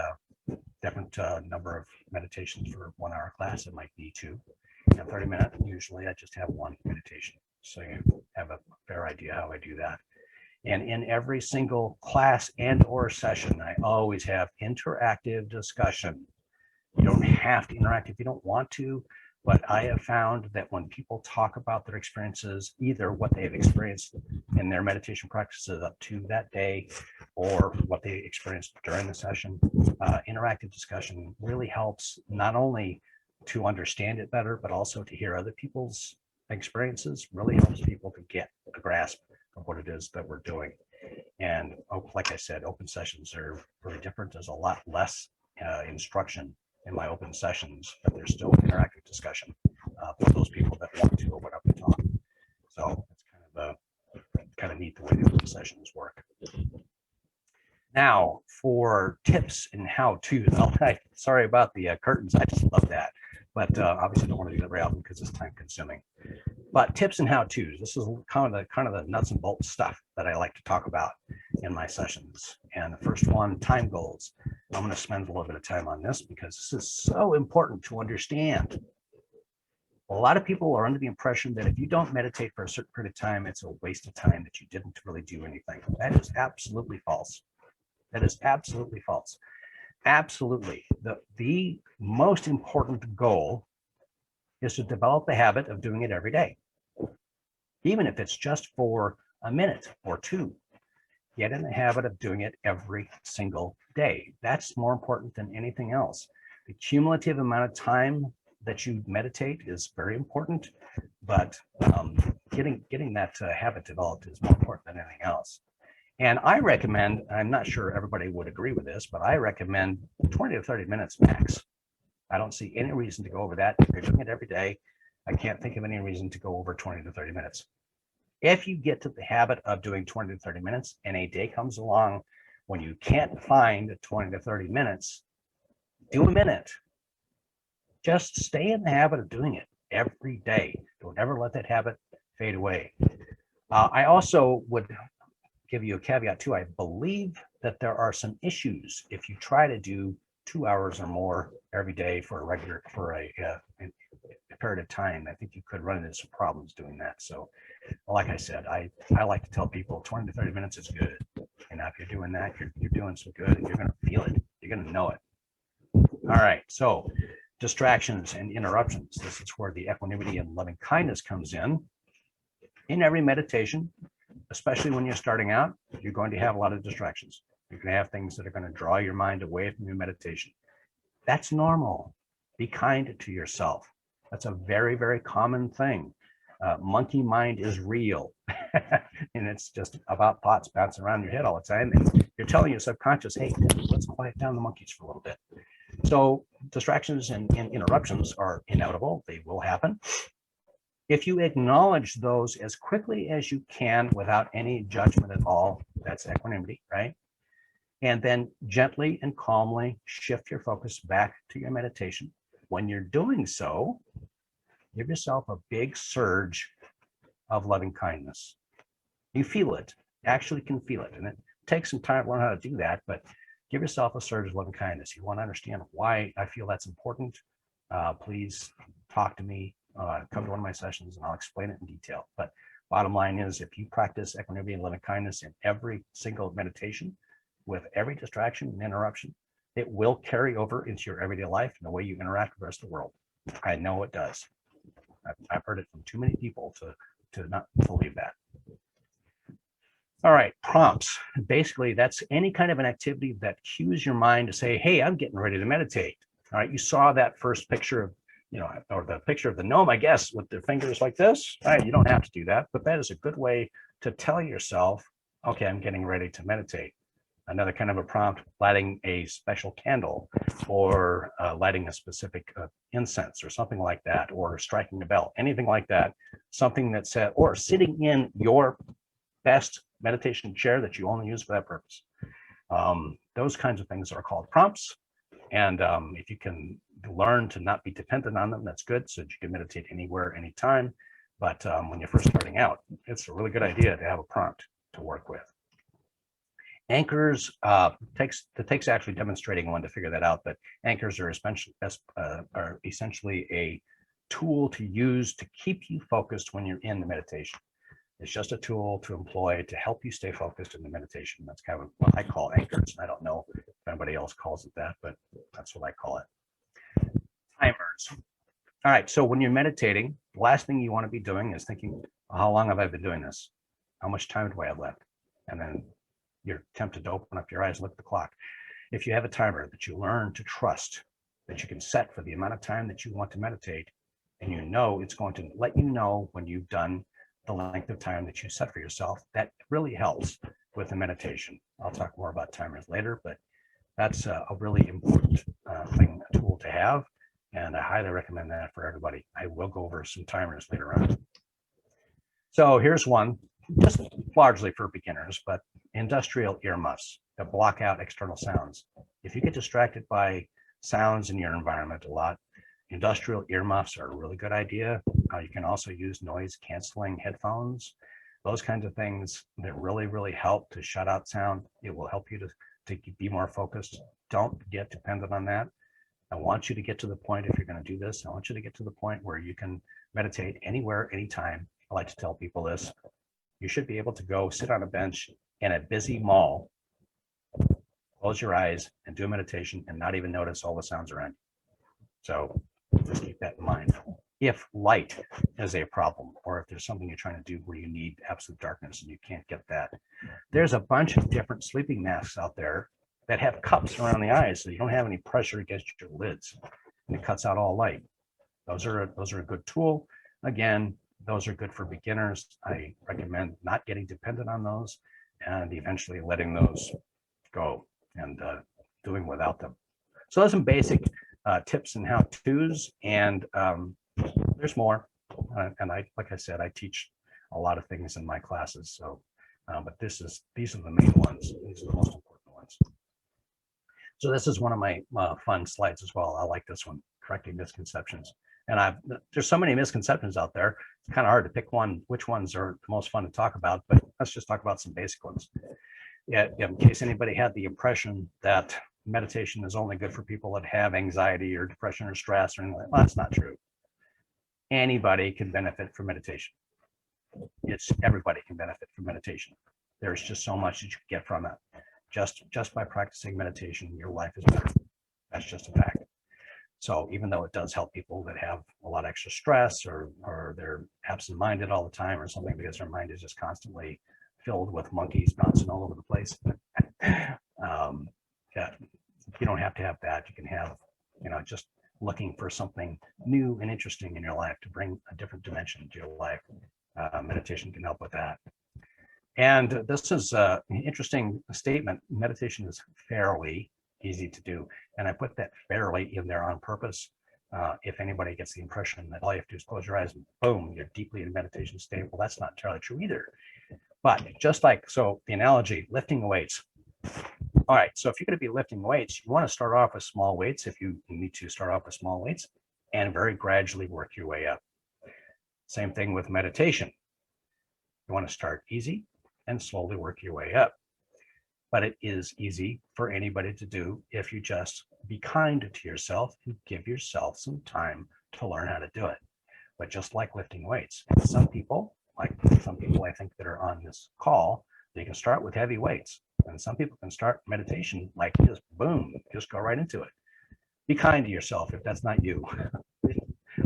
Speaker 2: different number of meditations for 1-hour class. It might be 2. And 30-minute, usually I just have 1 meditation. So you have a fair idea how I do that. And in every single class and or session, I always have interactive discussion. You don't have to interact if you don't want to, but I have found that when people talk about their experiences, either what they've experienced in their meditation practices up to that day, or what they experienced during the session, interactive discussion really helps not only to understand it better, but also to hear other people's experiences. Really helps people to get a grasp of what it is that we're doing. And like I said, open sessions are very different. There's a lot less instruction in my open sessions, but there's still interactive discussion for those people that want to open up and talk. So it's kind of neat the way the open sessions work. Now for tips and how-tos. Sorry about the curtains. I just love that, but obviously don't want to do that very often because it's time consuming. But tips and how-tos. This is kind of the nuts and bolts stuff that I like to talk about in my sessions. And the first one, time goals. I'm going to spend a little bit of time on this because this is so important to understand. A lot of people are under the impression that if you don't meditate for a certain period of time, it's a waste of time, that you didn't really do anything. That is absolutely false. That is absolutely false. Absolutely. The most important goal is to develop the habit of doing it every day. Even if it's just for a minute or 2. Get in the habit of doing it every single day. That's more important than anything else. The cumulative amount of time that you meditate is very important, but getting that habit developed is more important than anything else. And I recommend, I'm not sure everybody would agree with this, but I recommend 20 to 30 minutes max. I don't see any reason to go over that. If you're doing it every day, I can't think of any reason to go over 20 to 30 minutes. If you get to the habit of doing 20 to 30 minutes and a day comes along when you can't find 20 to 30 minutes, do a minute. Just stay in the habit of doing it every day. Don't ever let that habit fade away. I also would give you a caveat too. I believe that there are some issues if you try to do 2 hours or more every day for a period of time. I think you could run into some problems doing that. So like I said, I like to tell people 20 to 30 minutes is good. And if you're doing that, you're doing some good, and you're going to feel it. You're going to know it. All right. So distractions and interruptions. This is where the equanimity and loving kindness comes in. In every meditation, especially when you're starting out, you're going to have a lot of distractions. You're going to have things that are going to draw your mind away from your meditation. That's normal. Be kind to yourself. That's a very, very common thing. Monkey mind is real. And it's just about thoughts bouncing around your head all the time. And you're telling your subconscious, hey, let's quiet down the monkeys for a little bit. So distractions and interruptions are inevitable. They will happen. If you acknowledge those as quickly as you can without any judgment at all, that's equanimity, right? And then gently and calmly shift your focus back to your meditation. When you're doing so, give yourself a big surge of loving kindness. You feel it, actually can feel it. And it takes some time to learn how to do that, but give yourself a surge of loving kindness. You want to understand why I feel that's important? Please talk to me. Come to one of my sessions and I'll explain it in detail. But bottom line is, if you practice equanimity and loving kindness in every single meditation, with every distraction and interruption, it will carry over into your everyday life and the way you interact with the rest of the world. I know it does. I've heard it from too many people to not believe that. All right, prompts. Basically, that's any kind of an activity that cues your mind to say, hey, I'm getting ready to meditate. All right, you saw that first picture of, or the picture of the gnome, I guess, with their fingers like this. All right, you don't have to do that, but that is a good way to tell yourself, okay, I'm getting ready to meditate. Another kind of a prompt, lighting a special candle, or lighting a specific incense or something like that, or striking a bell, anything like that. Something that said, or sitting in your best meditation chair that you only use for that purpose. Those kinds of things are called prompts. And if you can learn to not be dependent on them, that's good, so that you can meditate anywhere, anytime. But when you're first starting out, it's a really good idea to have a prompt to work with. Anchors takes actually demonstrating one to figure that out, but anchors are essentially a tool to use to keep you focused when you're in the meditation. It's just a tool to employ to help you stay focused in the meditation. That's kind of what I call anchors. I don't know if anybody else calls it that, but that's what I call it. Timers. All right, so when you're meditating, the last thing you want to be doing is thinking, how long have I been doing this? How much time do I have left? And then you're tempted to open up your eyes and look at the clock. If you have a timer that you learn to trust, that you can set for the amount of time that you want to meditate, and you know it's going to let you know when you've done the length of time that you set for yourself, that really helps with the meditation. I'll talk more about timers later, but that's a really important tool to have, and I highly recommend that for everybody. I will go over some timers later on. So here's one, just largely for beginners, but industrial earmuffs that block out external sounds. If you get distracted by sounds in your environment a lot, industrial earmuffs are a really good idea. You can also use noise canceling headphones, those kinds of things that really help to shut out sound. It will help you to be more focused. Don't get dependent on that. I want you to get to the point, if you're going to do this, I want you to get to the point where you can meditate anywhere, anytime. I like to tell people this. You should be able to go sit on a bench in a busy mall, close your eyes and do a meditation and not even notice all the sounds around you. So just keep that in mind. If light is a problem, or if there's something you're trying to do where you need absolute darkness and you can't get that, there's a bunch of different sleeping masks out there that have cups around the eyes so you don't have any pressure against your lids, and it cuts out all light. Those are a good tool. Again, those are good for beginners. I recommend not getting dependent on those and eventually letting those go and doing without them. So there's some basic tips and how-tos, and there's more. And like I said, I teach a lot of things in my classes. So, but these are the main ones. These are the most important ones. So this is one of my fun slides as well. I like this one, correcting misconceptions. And there's so many misconceptions out there. It's kind of hard to pick which ones are the most fun to talk about, but let's just talk about some basic ones. Yeah, in case anybody had the impression that meditation is only good for people that have anxiety or depression or stress or anything like that, well, that's not true. Anybody can benefit from meditation. Everybody can benefit from meditation. There's just so much that you can get from it. Just by practicing meditation, your life is better. That's just a fact. So even though it does help people that have a lot of extra stress or they're absent-minded all the time or something because their mind is just constantly filled with monkeys bouncing all over the place. Yeah, you don't have to have that. You can have, just looking for something new and interesting in your life to bring a different dimension to your life. Meditation can help with that. And this is an interesting statement. Meditation is fairly easy to do. And I put that fairly in there on purpose. If anybody gets the impression that all you have to do is close your eyes and boom, you're deeply in meditation state, well, that's not entirely true either. But just like, so the analogy, lifting weights. All right, so if you're going to be lifting weights, you want to start off with small weights if you need to start off with small weights and very gradually work your way up. Same thing with meditation. You want to start easy and slowly work your way up. But it is easy for anybody to do if you just be kind to yourself and give yourself some time to learn how to do it. But just like lifting weights, some people I think that are on this call, they can start with heavy weights. And some people can start meditation like just boom, just go right into it. Be kind to yourself if that's not you.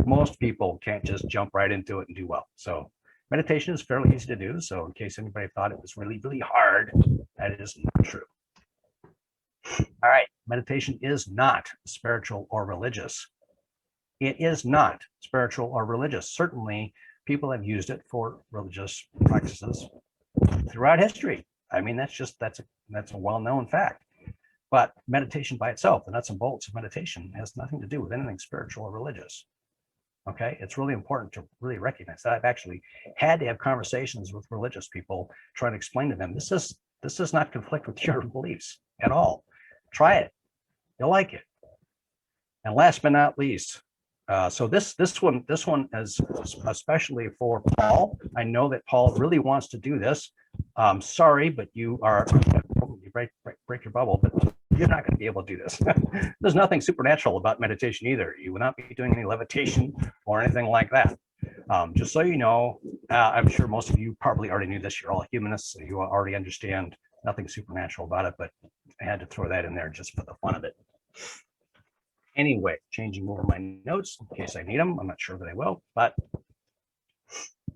Speaker 2: Most people can't just jump right into it and do well. So meditation is fairly easy to do. So in case anybody thought it was really hard, that is not true. All right, meditation is not spiritual or religious. It is not spiritual or religious. Certainly, people have used it for religious practices throughout history. I mean, that's a well-known fact. But meditation by itself, the nuts and bolts of meditation, has nothing to do with anything spiritual or religious. Okay, it's really important to really recognize that. I've actually had to have conversations with religious people trying to explain to them this does not conflict with your beliefs at all. Try it, you'll like it. And last but not least, so this one is especially for Paul. I know that Paul really wants to do this. Sorry, but you break your bubble, but you're not going to be able to do this. There's nothing supernatural about meditation either. You will not be doing any levitation or anything like that. Just so you know, I'm sure most of you probably already knew this. You're all humanists, so you already understand nothing supernatural about it, but I had to throw that in there just for the fun of it. Anyway, changing over my notes in case I need them. I'm not sure that I will, but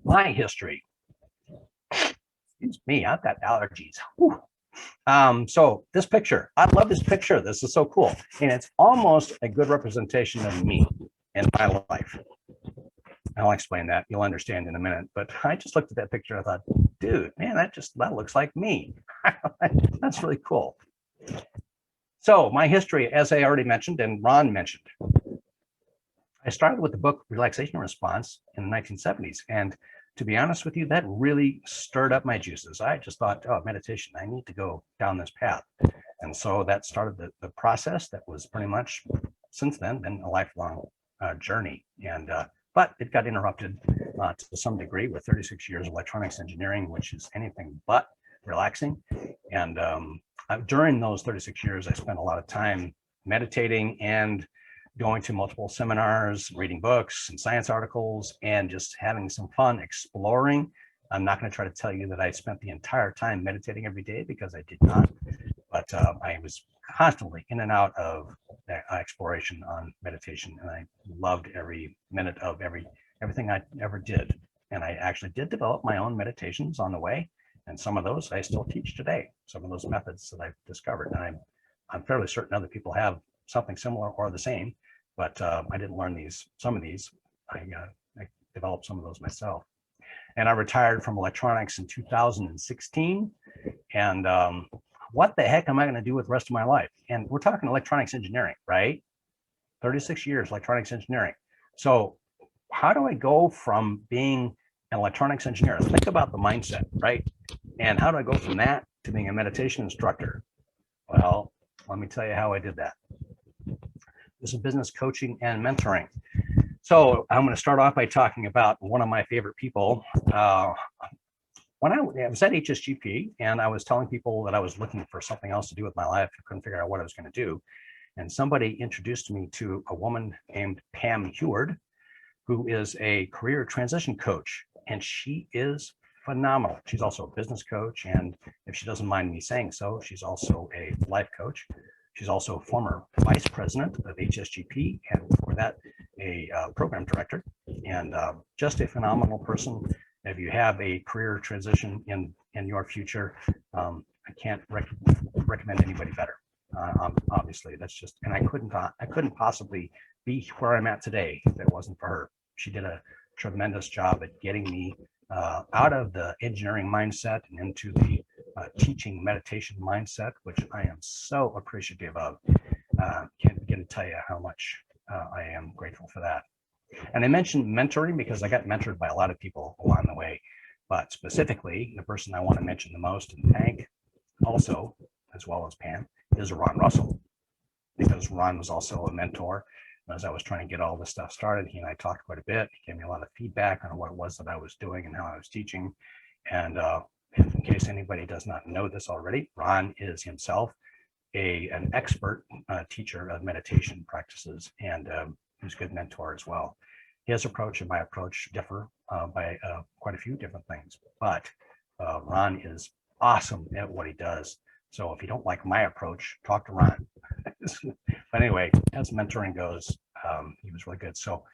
Speaker 2: my history. Excuse me, I've got allergies. Whew. So this picture, I love this picture. This is so cool. And it's almost a good representation of me and my life. I'll explain that. You'll understand in a minute. But I just looked at that picture. I thought, dude, man, that looks like me. That's really cool. So my history, as I already mentioned, and Ron mentioned, I started with the book Relaxation Response in the 1970s. And to be honest with you, that really stirred up my juices. I just thought, oh, meditation, I need to go down this path. And so that started the process that was pretty much, since then, been a lifelong journey. And but it got interrupted to some degree with 36 years of electronics engineering, which is anything but relaxing. And during those 36 years, I spent a lot of time meditating and going to multiple seminars, reading books and science articles, and just having some fun exploring. I'm not going to try to tell you that I spent the entire time meditating every day, because I did not, but I was constantly in and out of exploration on meditation, and I loved every minute of everything I ever did. And I actually did develop my own meditations on the way, and some of those I still teach today, some of those methods that I've discovered. And I'm fairly certain other people have something similar or the same, but I didn't learn some of these. I developed some of those myself. And I retired from electronics in 2016. And what the heck am I going to do with the rest of my life? And we're talking electronics engineering, right? 36 years electronics engineering. So how do I go from being an electronics engineer? Think about the mindset, right? And how do I go from that to being a meditation instructor? Well, let me tell you how I did that. This is business coaching and mentoring. So I'm going to start off by talking about one of my favorite people. When I was at HSGP, and I was telling people that I was looking for something else to do with my life, I couldn't figure out what I was going to do. And somebody introduced me to a woman named Pam Heward, who is a career transition coach, and she is phenomenal. She's also a business coach, and if she doesn't mind me saying so, she's also a life coach. She's also a former vice president of HSGP, and before that, a program director, and just a phenomenal person. If you have a career transition in your future, I can't recommend anybody better. Obviously, that's just, and I couldn't possibly be where I'm at today if it wasn't for her. She did a tremendous job at getting me out of the engineering mindset and into the teaching meditation mindset, which I am so appreciative of. Can't begin to tell you how much I am grateful for that. And I mentioned mentoring because I got mentored by a lot of people along the way, but specifically the person I want to mention the most and thank also, as well as Pam, is Ron Russell, because Ron was also a mentor. As I was trying to get all this stuff started, he and I talked quite a bit. He gave me a lot of feedback on what it was that I was doing and how I was teaching. And in case anybody does not know this already, Ron is himself an expert teacher of meditation practices, and he's a good mentor as well. His approach and my approach differ by quite a few different things, but Ron is awesome at what he does. So if you don't like my approach, talk to Ron. But anyway, as mentoring goes, he was really good. So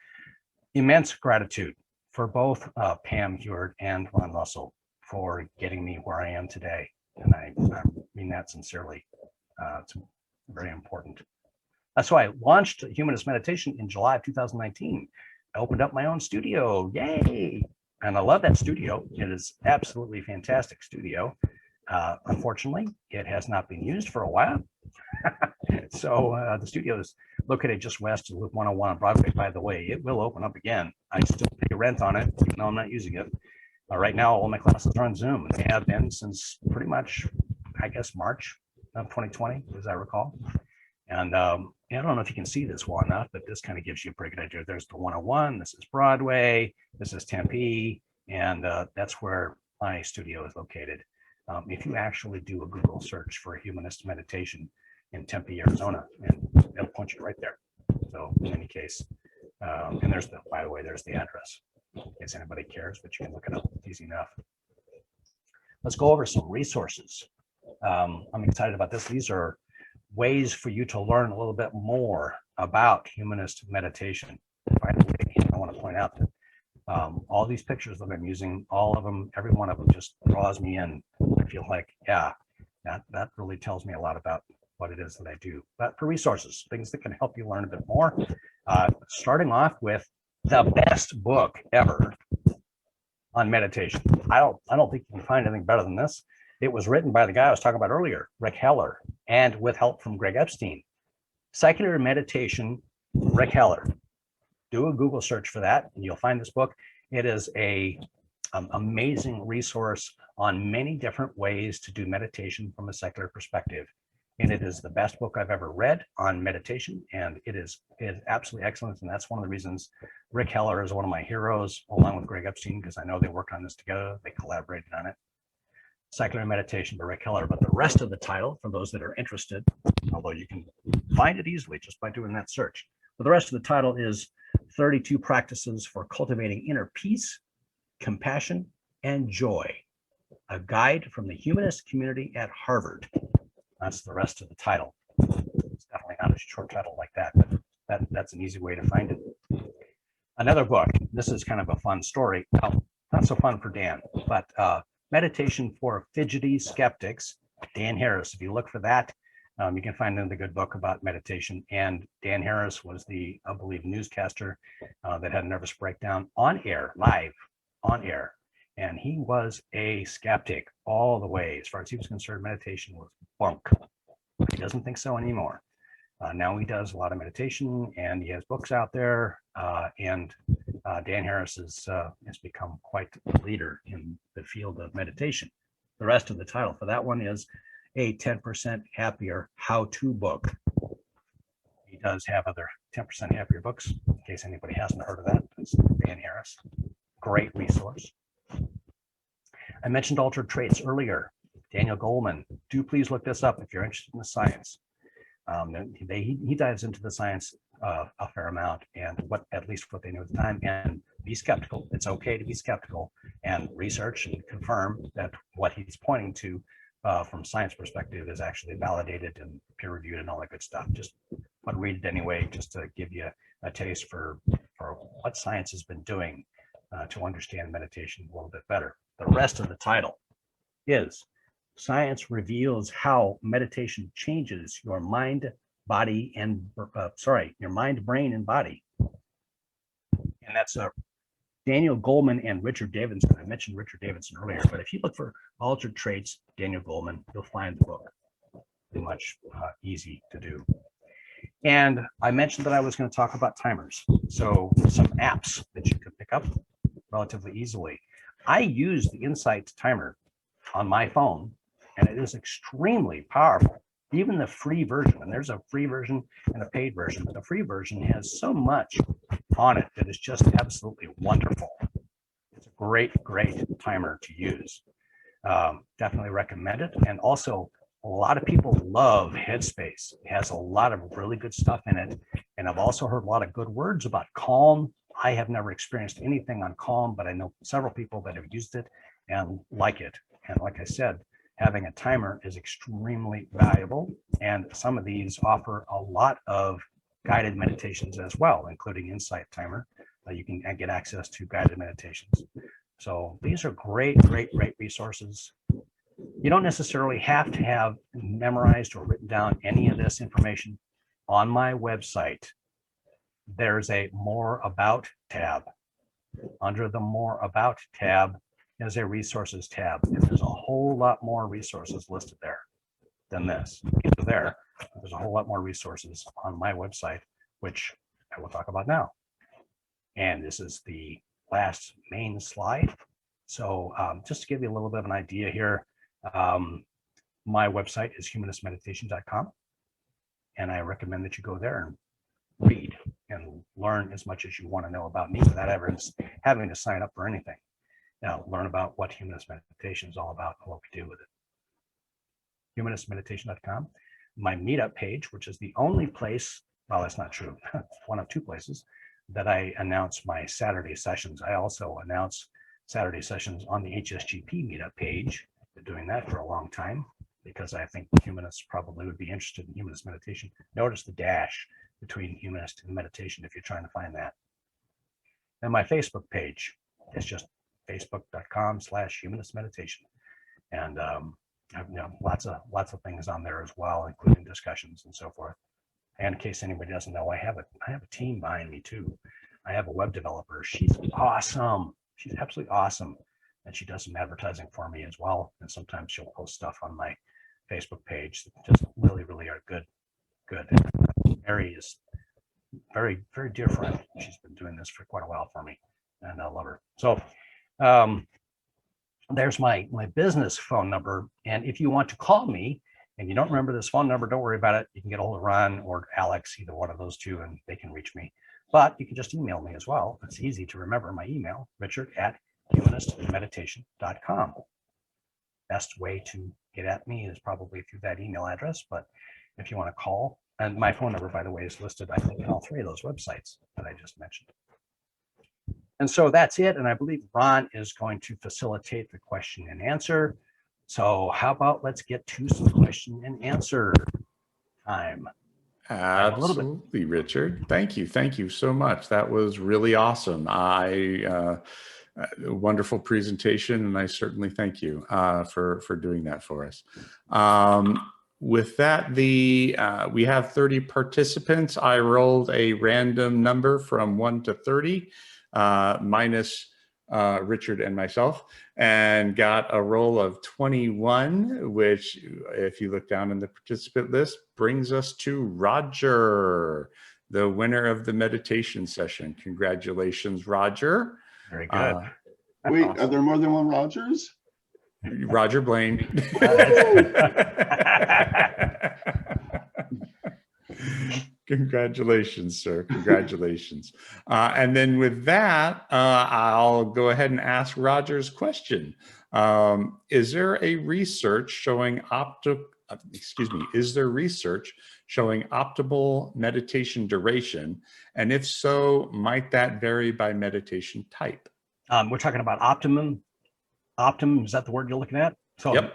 Speaker 2: immense gratitude for both Pam Heward and Ron Russell for getting me where I am today. And I mean that sincerely. It's very important. So I launched Humanist Meditation in July of 2019. I opened up my own studio. Yay! And I love that studio. It is absolutely fantastic studio. Unfortunately, it has not been used for a while. So the studio is located just west of Loop 101 on Broadway. By the way, it will open up again. I still pay rent on it, even though I'm not using it. Right now, all my classes are on Zoom, and they have been since pretty much, I guess, March of 2020, as I recall. And I don't know if you can see this well enough, but this kind of gives you a pretty good idea. There's the 101, this is Broadway, this is Tempe, and that's where my studio is located. If you actually do a Google search for Humanist Meditation in Tempe, Arizona, and it'll point you right there. So in any case, and there's the, by the way, there's the address in case anybody cares, but you can look it up. It's easy enough. Let's go over some resources. I'm excited about this. These are ways for you to learn a little bit more about humanist meditation. By the way, I want to point out that all these pictures that I'm using, all of them, every one of them just draws me in. I feel like, yeah, that really tells me a lot about what it is that I do. But for resources, things that can help you learn a bit more, starting off with the best book ever on meditation. I don't think you can find anything better than this. It was written by the guy I was talking about earlier, Rick Heller, and with help from Greg Epstein. Secular Meditation, Rick Heller. Do a Google search for that, and you'll find this book. It is a amazing resource on many different ways to do meditation from a secular perspective. And it is the best book I've ever read on meditation, and it is absolutely excellent. And that's one of the reasons Rick Heller is one of my heroes, along with Greg Epstein, because I know they worked on this together. They collaborated on it. Secular Meditation by Rick Heller. But the rest of the title, for those that are interested, although you can find it easily just by doing that search, but the rest of the title is 32 Practices for Cultivating Inner Peace, Compassion, and Joy, a guide from the humanist community at Harvard. That's the rest of the title. It's definitely not a short title like that, but that's an easy way to find it. Another book, this is kind of a fun story. Well, not so fun for Dan, but Meditation for Fidgety Skeptics, Dan Harris. If you look for that, you can find another good book about meditation. And Dan Harris was the, I believe, newscaster that had a nervous breakdown on air, live on air. And he was a skeptic all the way. As far as he was concerned, meditation was bunk. He doesn't think so anymore. Now he does a lot of meditation, and he has books out there. And Dan Harris has become quite a leader in the field of meditation. The rest of the title for that one is A 10% Happier How-To Book. He does have other 10% Happier books, in case anybody hasn't heard of that. It's Dan Harris. Great resource. I mentioned altered traits earlier. Daniel Goleman. Do please look this up if you're interested in the science. He dives into the science a fair amount, and at least what they knew at the time, and be skeptical. It's okay to be skeptical and research and confirm that what he's pointing to from science perspective is actually validated and peer reviewed and all that good stuff. Just want to read it anyway, just to give you a taste for what science has been doing to understand meditation a little bit better. The rest of the title is Science Reveals How Meditation Changes Your Mind, Body, and your mind, brain, and body. And that's Daniel Goleman and Richard Davidson. I mentioned Richard Davidson earlier, but if you look for altered traits, Daniel Goleman, you'll find the book. Pretty much easy to do. And I mentioned that I was going to talk about timers. So some apps that you could pick up relatively easily. I use the Insight timer on my phone, and it is extremely powerful. Even the free version, and there's a free version and a paid version, but the free version has so much on it that is just absolutely wonderful. It's a great timer to use. Definitely recommend it. And also, a lot of people love Headspace. It has a lot of really good stuff in it. And I've also heard a lot of good words about Calm. I have never experienced anything on Calm, but I know several people that have used it and like it. And like I said, having a timer is extremely valuable. And some of these offer a lot of guided meditations as well, including Insight Timer. You can get access to guided meditations. So these are great resources. You don't necessarily have to have memorized or written down any of this information. On my website, there's a More About tab. Under the More About tab is a Resources tab, and there's a whole lot more resources listed there than this. There's a whole lot more resources on my website, which I will talk about now. And this is the last main slide. So just to give you a little bit of an idea here, my website is humanistmeditation.com. And I recommend that you go there and read and learn as much as you want to know about me without ever having to sign up for anything. Now, learn about what Humanist Meditation is all about and what we do with it. HumanistMeditation.com. My meetup page, which is the only place, well, that's not true, one of two places that I announce my Saturday sessions. I also announce Saturday sessions on the HSGP meetup page. Been doing that for a long time because I think humanists probably would be interested in humanist meditation. Notice the dash between humanist and meditation if you're trying to find that. And my Facebook page is just facebook.com/humanist meditation. And I've lots of things on there as well, including discussions and so forth. And in case anybody doesn't know, I have a team behind me too. I have a web developer. She's awesome. She's absolutely awesome. And she does some advertising for me as well. And sometimes she'll post stuff on my Facebook page that just really are good. Mary is very, very dear friend. She's been doing this for quite a while for me, and I love her. So there's my business phone number. And if you want to call me and you don't remember this phone number, don't worry about it. You can get a hold of Ron or Alex, either one of those two, and they can reach me. But you can just email me as well. It's easy to remember my email, richard@humanistmeditation.com. Best way to get at me is probably through that email address. But if you want to call, and my phone number, by the way, is listed, I think, in all three of those websites that I just mentioned. And so that's it. And I believe Ron is going to facilitate the question and answer. So how about let's get to some question and answer time.
Speaker 1: Absolutely, Richard. Thank you so much. That was really awesome. Wonderful presentation, and I certainly thank you for doing that for us. With that, we have 30 participants. I rolled a random number from 1 to 30, minus Richard and myself, and got a roll of 21, which, if you look down in the participant list, brings us to Roger, the winner of the meditation session. Congratulations, Roger.
Speaker 2: Very good.
Speaker 3: Wait, awesome. Are there more than one Rogers?
Speaker 1: Roger Blaine. Congratulations, sir. Congratulations. And then with that, I'll go ahead and ask Roger's question. Is there a research showing is there research showing optimal meditation duration? And if so, might that vary by meditation type?
Speaker 2: We're talking about optimum. Optimum, is that the word you're looking at? So
Speaker 1: yep.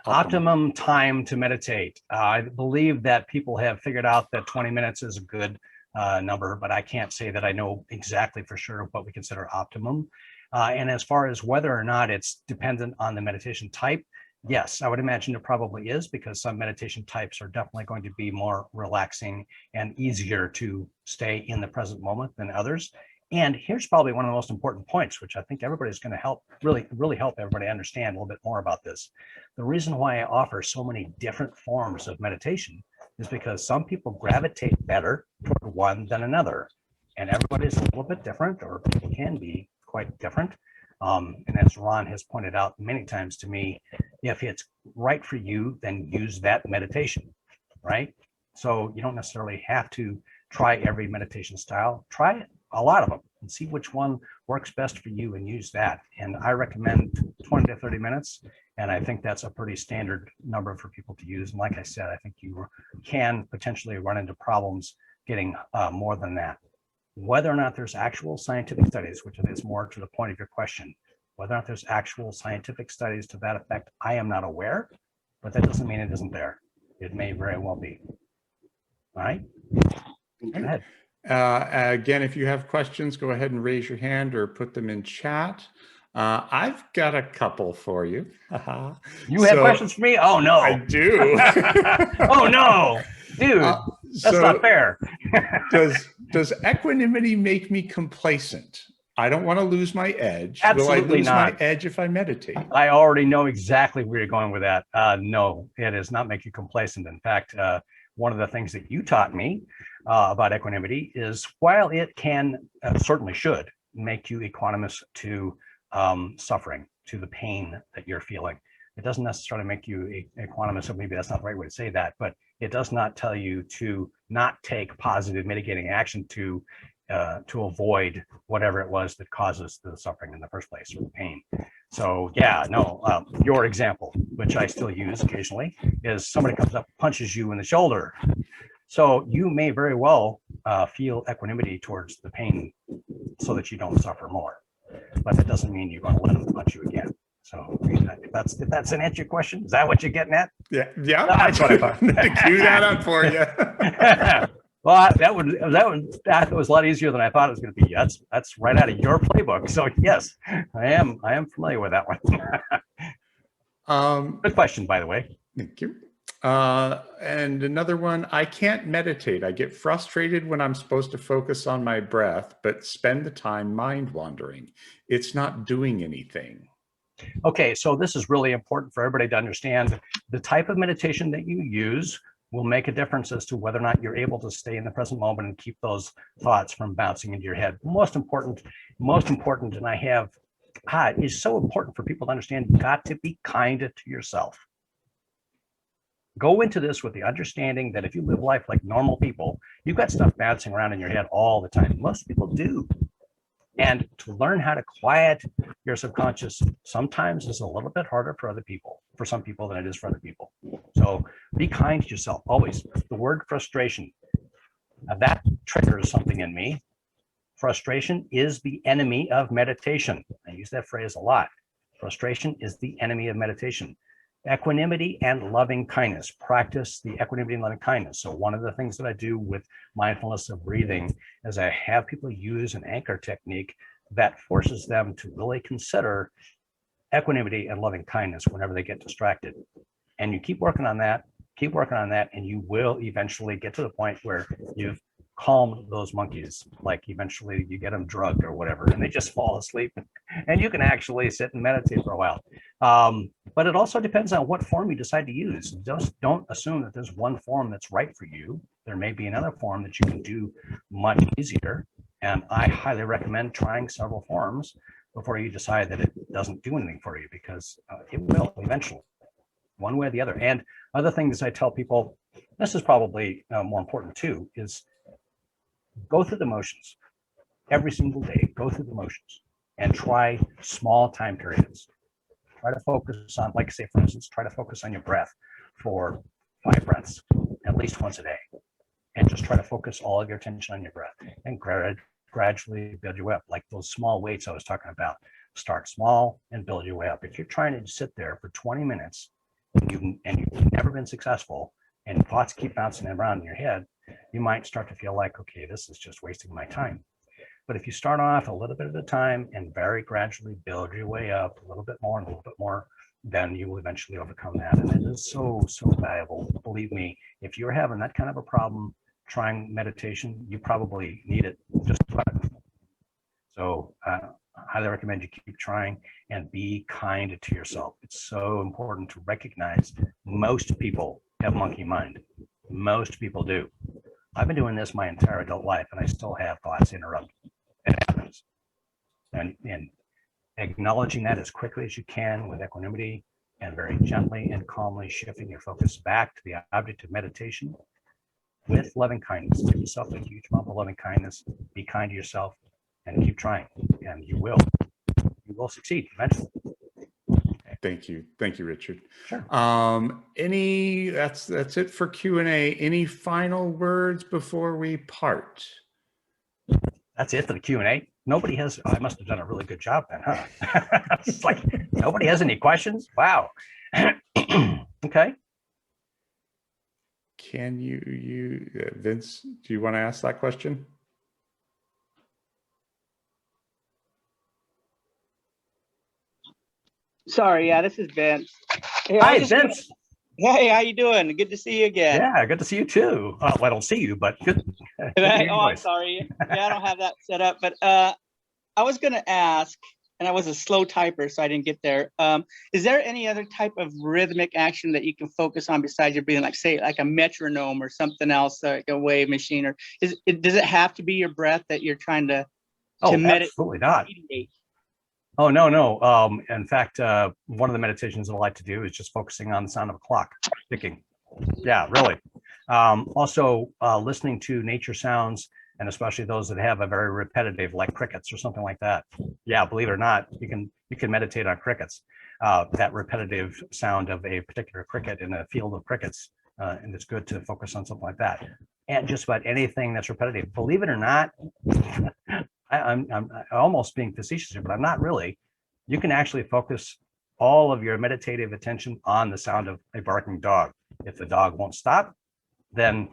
Speaker 2: Optimum time to meditate. I believe that people have figured out that 20 minutes is a good number, but I can't say that I know exactly for sure what we consider optimum. And as far as whether or not it's dependent on the meditation type, yes, I would imagine it probably is, because some meditation types are definitely going to be more relaxing and easier to stay in the present moment than others. And here's probably one of the most important points, which I think everybody's going to help really help everybody understand a little bit more about this. The reason why I offer so many different forms of meditation is because some people gravitate better toward one than another. And everybody's a little bit different, or people can be quite different. And as Ron has pointed out many times to me, if it's right for you, then use that meditation, right? So you don't necessarily have to try every meditation style. Try a lot of them and see which one works best for you and use that. And I recommend 20 to 30 minutes. And I think that's a pretty standard number for people to use. And like I said, I think you can potentially run into problems getting more than that. Whether or not there's actual scientific studies, which is more to the point of your question, whether or not there's actual scientific studies to that effect, I am not aware, but that doesn't mean it isn't there. It may very well be. All right, go ahead.
Speaker 1: Again, if you have questions, go ahead and raise your hand or put them in chat. I've got a couple for you.
Speaker 2: You have questions for me? Oh, no.
Speaker 1: I do.
Speaker 2: Oh, no. Dude, that's not fair.
Speaker 1: Does equanimity make me complacent? I don't want to lose my edge.
Speaker 2: Absolutely
Speaker 1: Will I lose
Speaker 2: not.
Speaker 1: my edge if I meditate?
Speaker 2: I already know exactly where you're going with that. No, it does not make you complacent. In fact, one of the things that you taught me about equanimity is, while it can, certainly should, make you equanimous to suffering, to the pain that you're feeling. It doesn't necessarily make you equanimous, or maybe that's not the right way to say that, but It does not tell you to not take positive mitigating action to avoid whatever it was that causes the suffering in the first place, or the pain. So yeah, no, your example, which I still use occasionally, is somebody comes up, punches you in the shoulder. So you may very well feel equanimity towards the pain so that you don't suffer more, but that doesn't mean you're going to let them punch you again. So if that's an answer to your question, is that what you're getting at?
Speaker 1: Yeah, yeah.
Speaker 2: That's what I thought.
Speaker 1: Cue that up for you.
Speaker 2: Well, that was a lot easier than I thought it was going to be. That's right out of your playbook. So yes, I am familiar with that one. Good question, by the way.
Speaker 1: Thank you. And another one, I can't meditate. I get frustrated when I'm supposed to focus on my breath, but spend the time mind wandering. It's not doing anything.
Speaker 2: Okay, so this is really important for everybody to understand. The type of meditation that you use will make a difference as to whether or not you're able to stay in the present moment and keep those thoughts from bouncing into your head. Most important, and I have, is so important for people to understand, you've got to be kind to yourself. Go into this with the understanding that if you live life like normal people, you've got stuff bouncing around in your head all the time. Most people do. And to learn how to quiet your subconscious sometimes is a little bit harder for some people than it is for other people. So be kind to yourself, always. The word frustration, that triggers something in me. Frustration is the enemy of meditation. I use that phrase a lot. Frustration is the enemy of meditation. Equanimity and loving kindness. Practice the equanimity and loving kindness. So one of the things that I do with mindfulness of breathing is I have people use an anchor technique that forces them to really consider equanimity and loving kindness whenever they get distracted. And you keep working on that, and you will eventually get to the point where you've calmed those monkeys. Like eventually you get them drugged or whatever, and they just fall asleep, and you can actually sit and meditate for a while. But it also depends on what form you decide to use. Just don't assume that there's one form that's right for you. There may be another form that you can do much easier. And I highly recommend trying several forms before you decide that it doesn't do anything for you, because it will eventually, one way or the other. And other things I tell people, this is probably more important too, is go through the motions every single day. Go through the motions and try small time periods. Try to focus on, like say, for instance, try to focus on your breath for 5 breaths, at least once a day. And just try to focus all of your attention on your breath and gradually build your way up. Like those small weights I was talking about. Start small and build your way up. If you're trying to sit there for 20 minutes and you've never been successful and thoughts keep bouncing around in your head, you might start to feel like, okay, this is just wasting my time. But if you start off a little bit at a time and very gradually build your way up a little bit more and a little bit more, then you will eventually overcome that. And it is so, so valuable. Believe me, if you're having that kind of a problem trying meditation, you probably need it just about. So I highly recommend you keep trying and be kind to yourself. It's so important to recognize most people have monkey mind. Most people do. I've been doing this my entire adult life, and I still have thoughts interrupt. It happens. And acknowledging that as quickly as you can with equanimity and very gently and calmly shifting your focus back to the object of meditation with loving kindness. Give yourself a huge amount of loving kindness. Be kind to yourself and keep trying, and you will succeed eventually.
Speaker 1: Thank you, Richard.
Speaker 2: Sure.
Speaker 1: That's it for Q&A. Any final words before we part?
Speaker 2: That's it for the Q&A. Nobody has. I must have done a really good job then, huh? It's like nobody has any questions. Wow. Okay.
Speaker 1: Can you Vince? Do you want to ask that question?
Speaker 4: Sorry, yeah, this is Vince. Hey,
Speaker 2: Hi, Vince.
Speaker 4: Hey, how you doing? Good to see you again.
Speaker 2: Yeah, good to see you too. Well, I don't see you, but good.
Speaker 4: I'm sorry. Yeah, I don't have that set up. But I was going to ask, and I was a slow typer, so I didn't get there. Is there any other type of rhythmic action that you can focus on besides your breathing, like say, like a metronome or something else, like a wave machine, or does it have to be your breath that you're trying to meditate?
Speaker 2: Absolutely not. Oh, no. In fact, one of the meditations I like to do is just focusing on the sound of a clock ticking. Yeah, really. Also, listening to nature sounds, and especially those that have a very repetitive, like crickets or something like that. Yeah, believe it or not, you can meditate on crickets. That repetitive sound of a particular cricket in a field of crickets, and it's good to focus on something like that. And just about anything that's repetitive. Believe it or not, I'm almost being facetious here, but I'm not really. You can actually focus all of your meditative attention on the sound of a barking dog. If the dog won't stop, then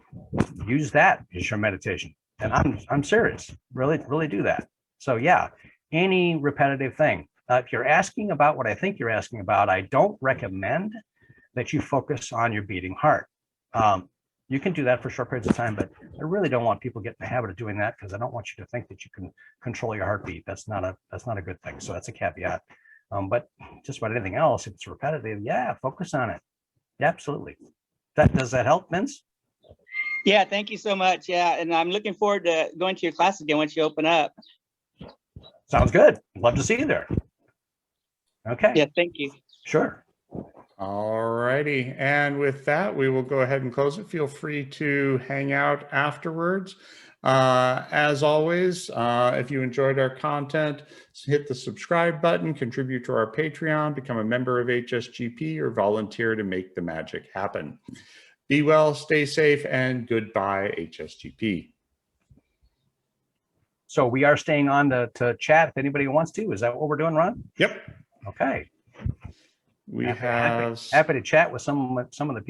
Speaker 2: use that as your meditation. And I'm serious. Really do that. So yeah, any repetitive thing. If you're asking about what I think you're asking about, I don't recommend that you focus on your beating heart. You can do that for short periods of time, but I really don't want people to get in the habit of doing that, because I don't want you to think that you can control your heartbeat. That's not a good thing. So that's a caveat. But just about anything else, if it's repetitive, yeah, focus on it. Yeah, absolutely. Does that help, Vince?
Speaker 4: Yeah, thank you so much. Yeah, and I'm looking forward to going to your class again once you open up.
Speaker 2: Sounds good. Love to see you there. Okay.
Speaker 4: Yeah, thank you.
Speaker 2: Sure.
Speaker 1: All righty. And with that, we will go ahead and close it. Feel free to hang out afterwards. As always, if you enjoyed our content, hit the subscribe button, contribute to our Patreon, become a member of HSGP, or volunteer to make the magic happen. Be well, stay safe, and goodbye, HSGP.
Speaker 2: So we are staying on to chat if anybody wants to. Is that what we're doing, Ron?
Speaker 1: Yep.
Speaker 2: Okay.
Speaker 1: We
Speaker 2: Happy
Speaker 1: have
Speaker 2: to chat with some of the people.